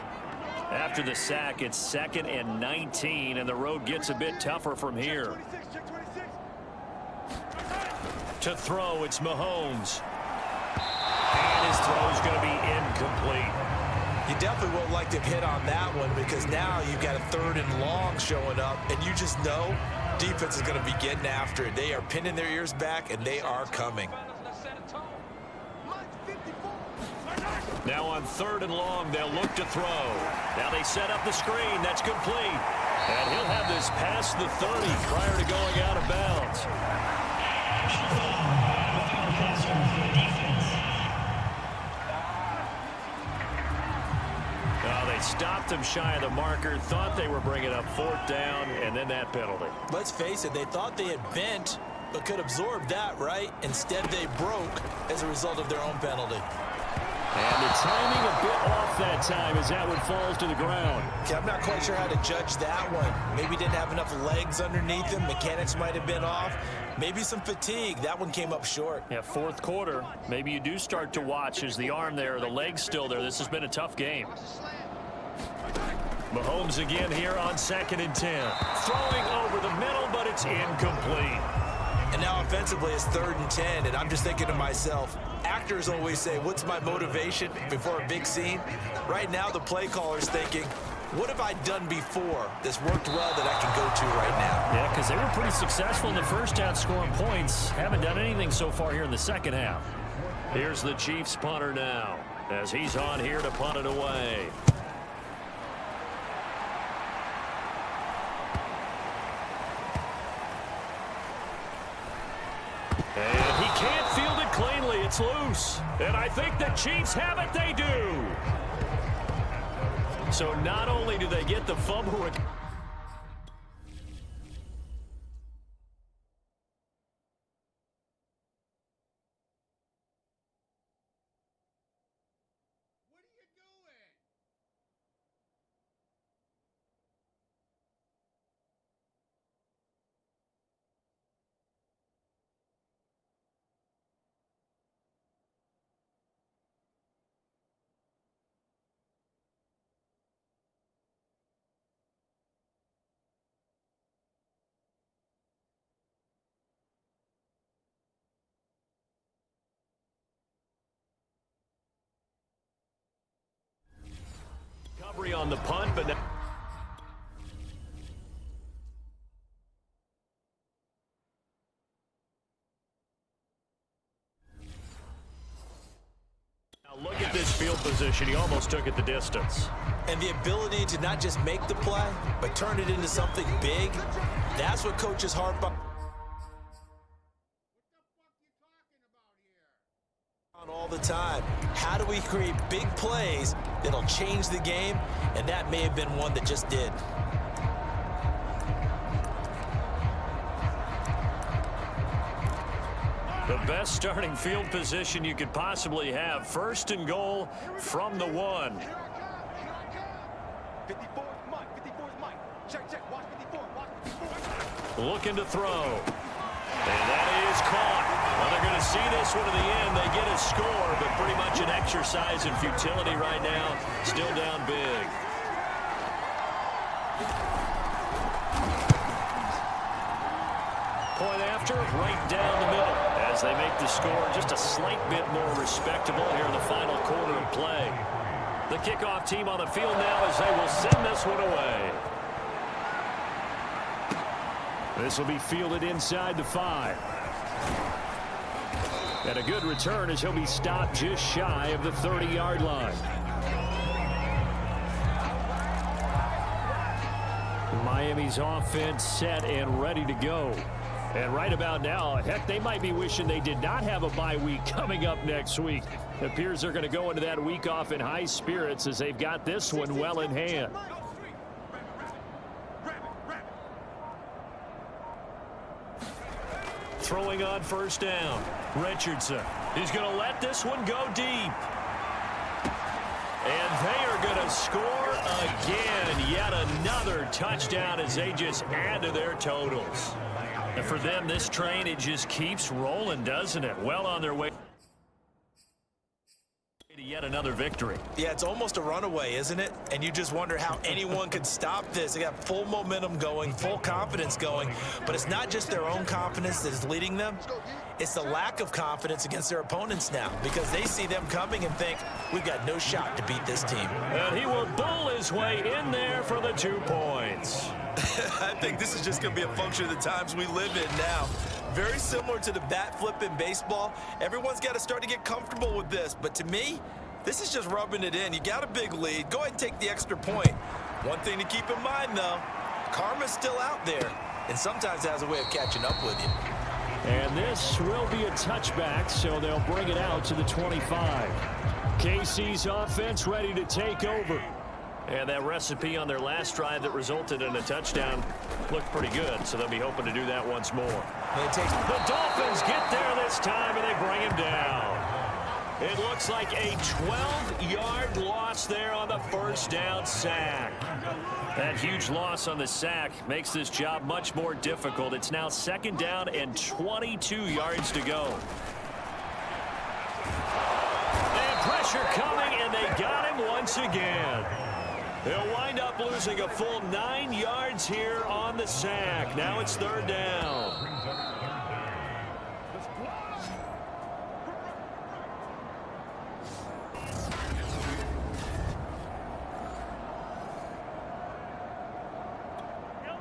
After the sack, it's 2nd and 19, and the road gets a bit tougher from here. To throw, it's Mahomes. And his throw is going to be incomplete. You definitely won't like to hit on that one because now you've got a 3rd and long showing up, and you just know defense is going to be getting after it. They are pinning their ears back, and they are coming. Now on 3rd and long, they'll look to throw. Now they set up the screen. That's complete. And he'll have this past the 30 prior to going out of bounds. They stopped him shy of the marker, thought they were bringing up 4th down, and then that penalty. Let's face it, they thought they had bent, but could absorb that, right? Instead, they broke as a result of their own penalty. And the timing a bit off that time as that one falls to the ground. Okay, I'm not quite sure how to judge that one. Maybe didn't have enough legs underneath him. Mechanics might have been off. Maybe some fatigue. That one came up short. Yeah, 4th quarter. Maybe you do start to watch as the arm there, the leg's still there. This has been a tough game. Mahomes again here on 2nd and 10. Throwing over the middle, but it's incomplete. And now offensively it's 3rd and 10, and I'm just thinking to myself, actors always say, what's my motivation before a big scene? Right now the play caller's thinking, what have I done before that's worked well that I can go to right now? Yeah, because they were pretty successful in the first half scoring points. Haven't done anything so far here in the second half. Here's the Chiefs punter now as he's on here to punt it away. And he can't field it cleanly. It's loose. And I think the Chiefs have it. They do. So not only do they get the fumble on the punt, but now look at this field position. He almost took it the distance. And the ability to not just make the play, but turn it into something big, that's what coaches harp on all the time. How do we create big plays that'll change the game? And that may have been one that just did. The best starting field position you could possibly have. First and goal from the 1. 54's Mike. 54's Mike. Check. Watch 54. Watch 54. Looking to throw. And that is caught. Well, they're going to see this one in the end. They get a score, but pretty much an exercise in futility right now. Still down big. Point after, right down the middle. As they make the score just a slight bit more respectable here in the final quarter of play. The kickoff team on the field now as they will send this one away. This will be fielded inside the 5. And a good return as he'll be stopped just shy of the 30-yard line. Miami's offense set and ready to go. And right about now, heck, they might be wishing they did not have a bye week coming up next week. It appears they're going to go into that week off in high spirits as they've got this one well in hand. Throwing on first down. Richardson. He's going to let this one go deep. And they are going to score again. Yet another touchdown as they just add to their totals. And for them, this train, it just keeps rolling, doesn't it? Well on their way to yet another victory. Yeah, it's almost a runaway, isn't it? And you just wonder how anyone could stop this. They got full momentum going, full confidence going. But it's not just their own confidence that is leading them. It's the lack of confidence against their opponents now because they see them coming and think, we've got no shot to beat this team. And he will bull his way in there for the 2 points. I think this is just going to be a function of the times we live in now. Very similar to the bat flip in baseball. Everyone's got to start to get comfortable with this. But to me, this is just rubbing it in. You got a big lead. Go ahead and take the extra point. One thing to keep in mind, though, karma's still out there. And sometimes it has a way of catching up with you. And this will be a touchback, so they'll bring it out to the 25. KC's offense ready to take over. And that recipe on their last drive that resulted in a touchdown looked pretty good, so they'll be hoping to do that once more. The Dolphins get there this time, and they bring him down. It looks like a 12-yard loss there on the first down sack. That huge loss on the sack makes this job much more difficult. It's now 2nd down and 22 yards to go. And pressure coming, and they got him once again. They'll wind up losing a full 9 yards here on the sack. Now it's 3rd down.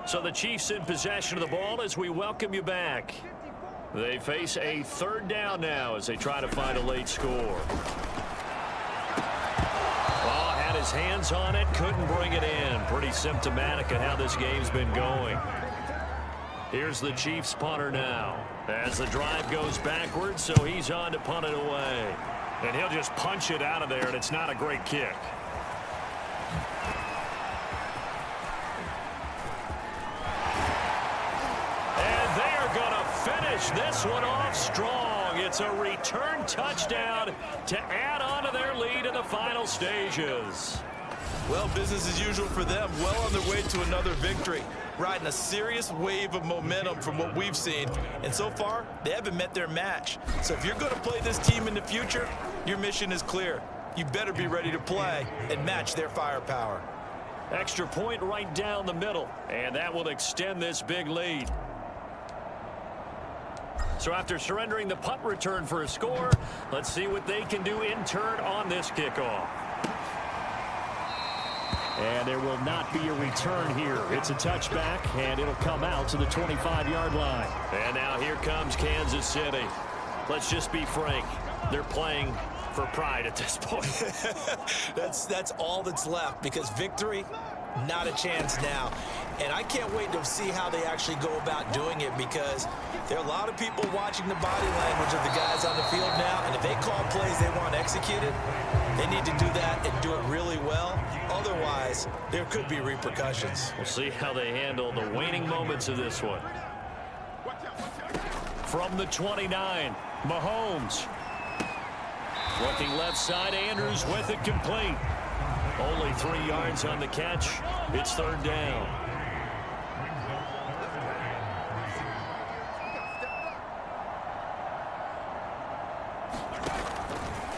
So the Chiefs in possession of the ball as we welcome you back. They face a 3rd down now as they try to find a late score. His hands on it, couldn't bring it in. Pretty symptomatic of how this game's been going. Here's the Chiefs punter now as the drive goes backwards, so he's on to punt it away. And he'll just punch it out of there, and it's not a great kick. And they are going to finish this one off strong. It's a return touchdown to add on to their lead in the final stages. Well, business as usual for them. Well on their way to another victory. Riding a serious wave of momentum from what we've seen. And so far, they haven't met their match. So if you're going to play this team in the future, your mission is clear. You better be ready to play and match their firepower. Extra point right down the middle. And that will extend this big lead. So after surrendering the punt return for a score, let's see what they can do in turn on this kickoff. And there will not be a return here. It's a touchback, and it'll come out to the 25-yard line. And now here comes Kansas City. Let's just be frank. They're playing for pride at this point. That's all that's left, because victory, not a chance now. And I can't wait to see how they actually go about doing it, because there are a lot of people watching the body language of the guys on the field now, and if they call plays they want executed, they need to do that and do it really well. Otherwise, there could be repercussions. We'll see how they handle the waning moments of this one. From the 29, Mahomes. Looking left side, Andrews with it complete. Only 3 yards on the catch. It's third down.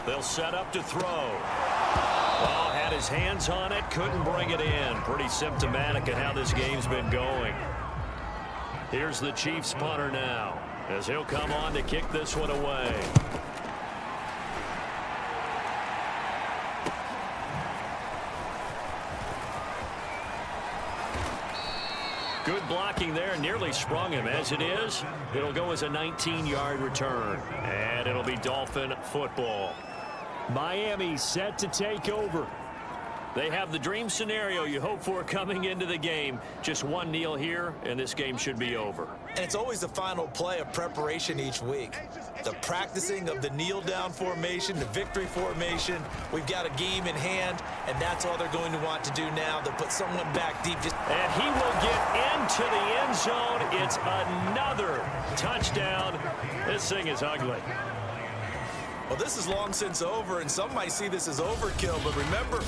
They'll set up to throw. Oh, had his hands on it, couldn't bring it in. Pretty symptomatic of how this game's been going. Here's the Chiefs punter now, as he'll come on to kick this one away. Good blocking there, nearly sprung him. As it is, it'll go as a 19-yard return. And it'll be Dolphin football. Miami set to take over. They have the dream scenario you hope for coming into the game. Just one kneel here, and this game should be over. And it's always the final play of preparation each week. The practicing of the kneel-down formation, the victory formation. We've got a game in hand, and that's all they're going to want to do now. They'll put someone back deep. And he will get into the end zone. It's another touchdown. This thing is ugly. Well, this is long since over, and some might see this as overkill, but remember,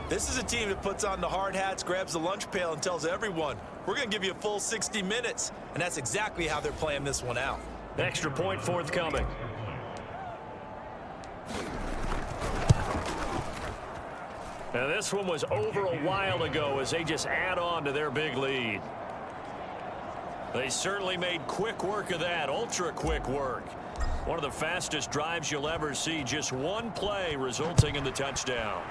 this is a team that puts on the hard hats, grabs the lunch pail, and tells everyone, we're going to give you a full 60 minutes. And that's exactly how they're playing this one out. Extra point forthcoming. Now this one was over a while ago as they just add on to their big lead. They certainly made quick work of that, ultra quick work. One of the fastest drives you'll ever see, just one play resulting in the touchdown.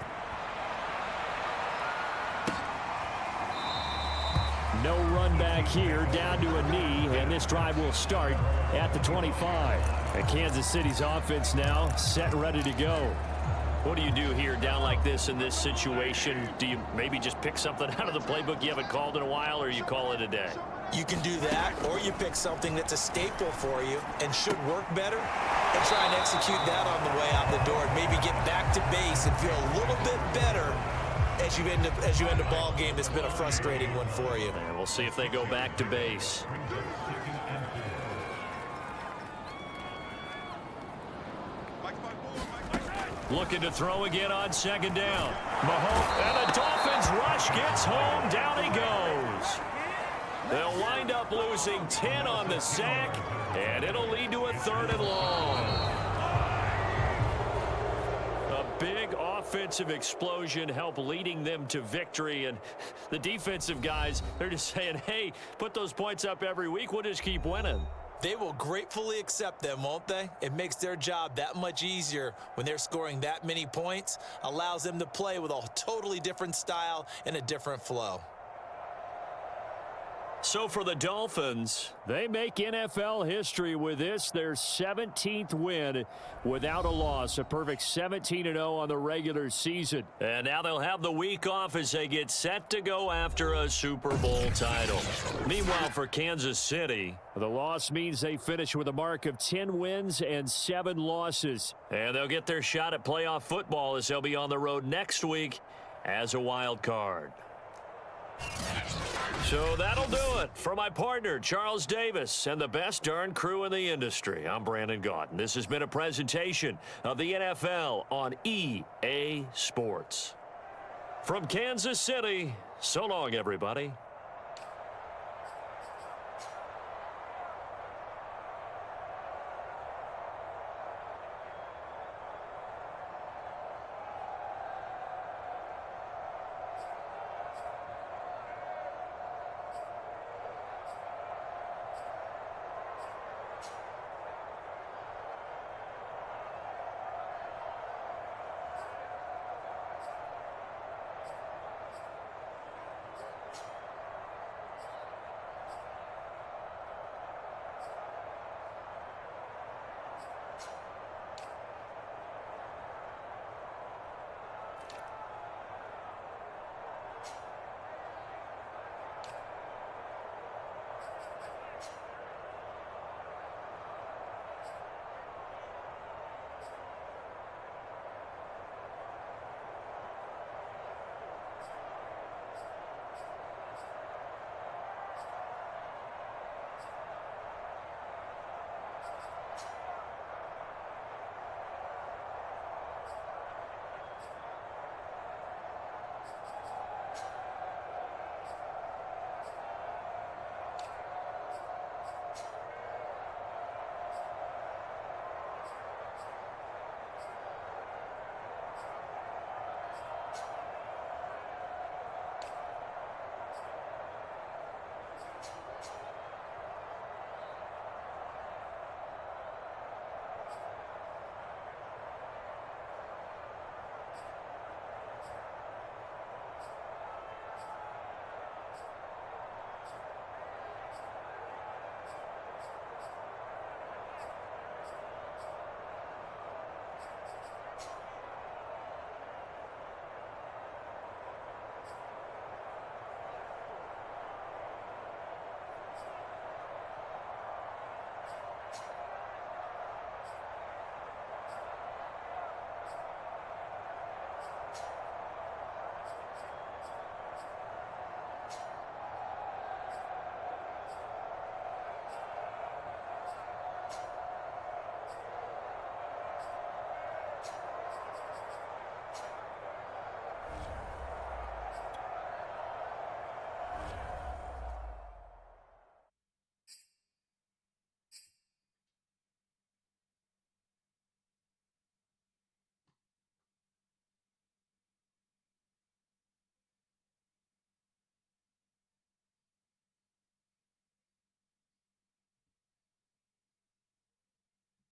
No run back here, down to a knee, and this drive will start at the 25. And Kansas City's offense now set and ready to go. What do you do here down like this in this situation? Do you maybe just pick something out of the playbook you haven't called in a while, or you call it a day? You can do that, or you pick something that's a staple for you and should work better and try and execute that on the way out the door and maybe get back to base and feel a little bit better as you end a ball game that's been a frustrating one for you. And we'll see if they go back to base. Looking to throw again on second down. Mahomes, and the Dolphins rush gets home. Down he goes. They'll wind up losing 10 on the sack, and it'll lead to a 3rd and long. A big offensive explosion helped leading them to victory, and the defensive guys, they're just saying, hey, put those points up every week. We'll just keep winning. They will gratefully accept them, won't they? It makes their job that much easier when they're scoring that many points, allows them to play with a totally different style and a different flow. So for the Dolphins, they make NFL history with this, their 17th win without a loss, a perfect 17-0 on the regular season. And now they'll have the week off as they get set to go after a Super Bowl title. Meanwhile, for Kansas City, the loss means they finish with a mark of 10 wins and 7 losses. And they'll get their shot at playoff football as they'll be on the road next week as a wild card. So that'll do it for my partner, Charles Davis, and the best darn crew in the industry. I'm Brandon Gaudin. This has been a presentation of the NFL on EA Sports. From Kansas City, so long, everybody.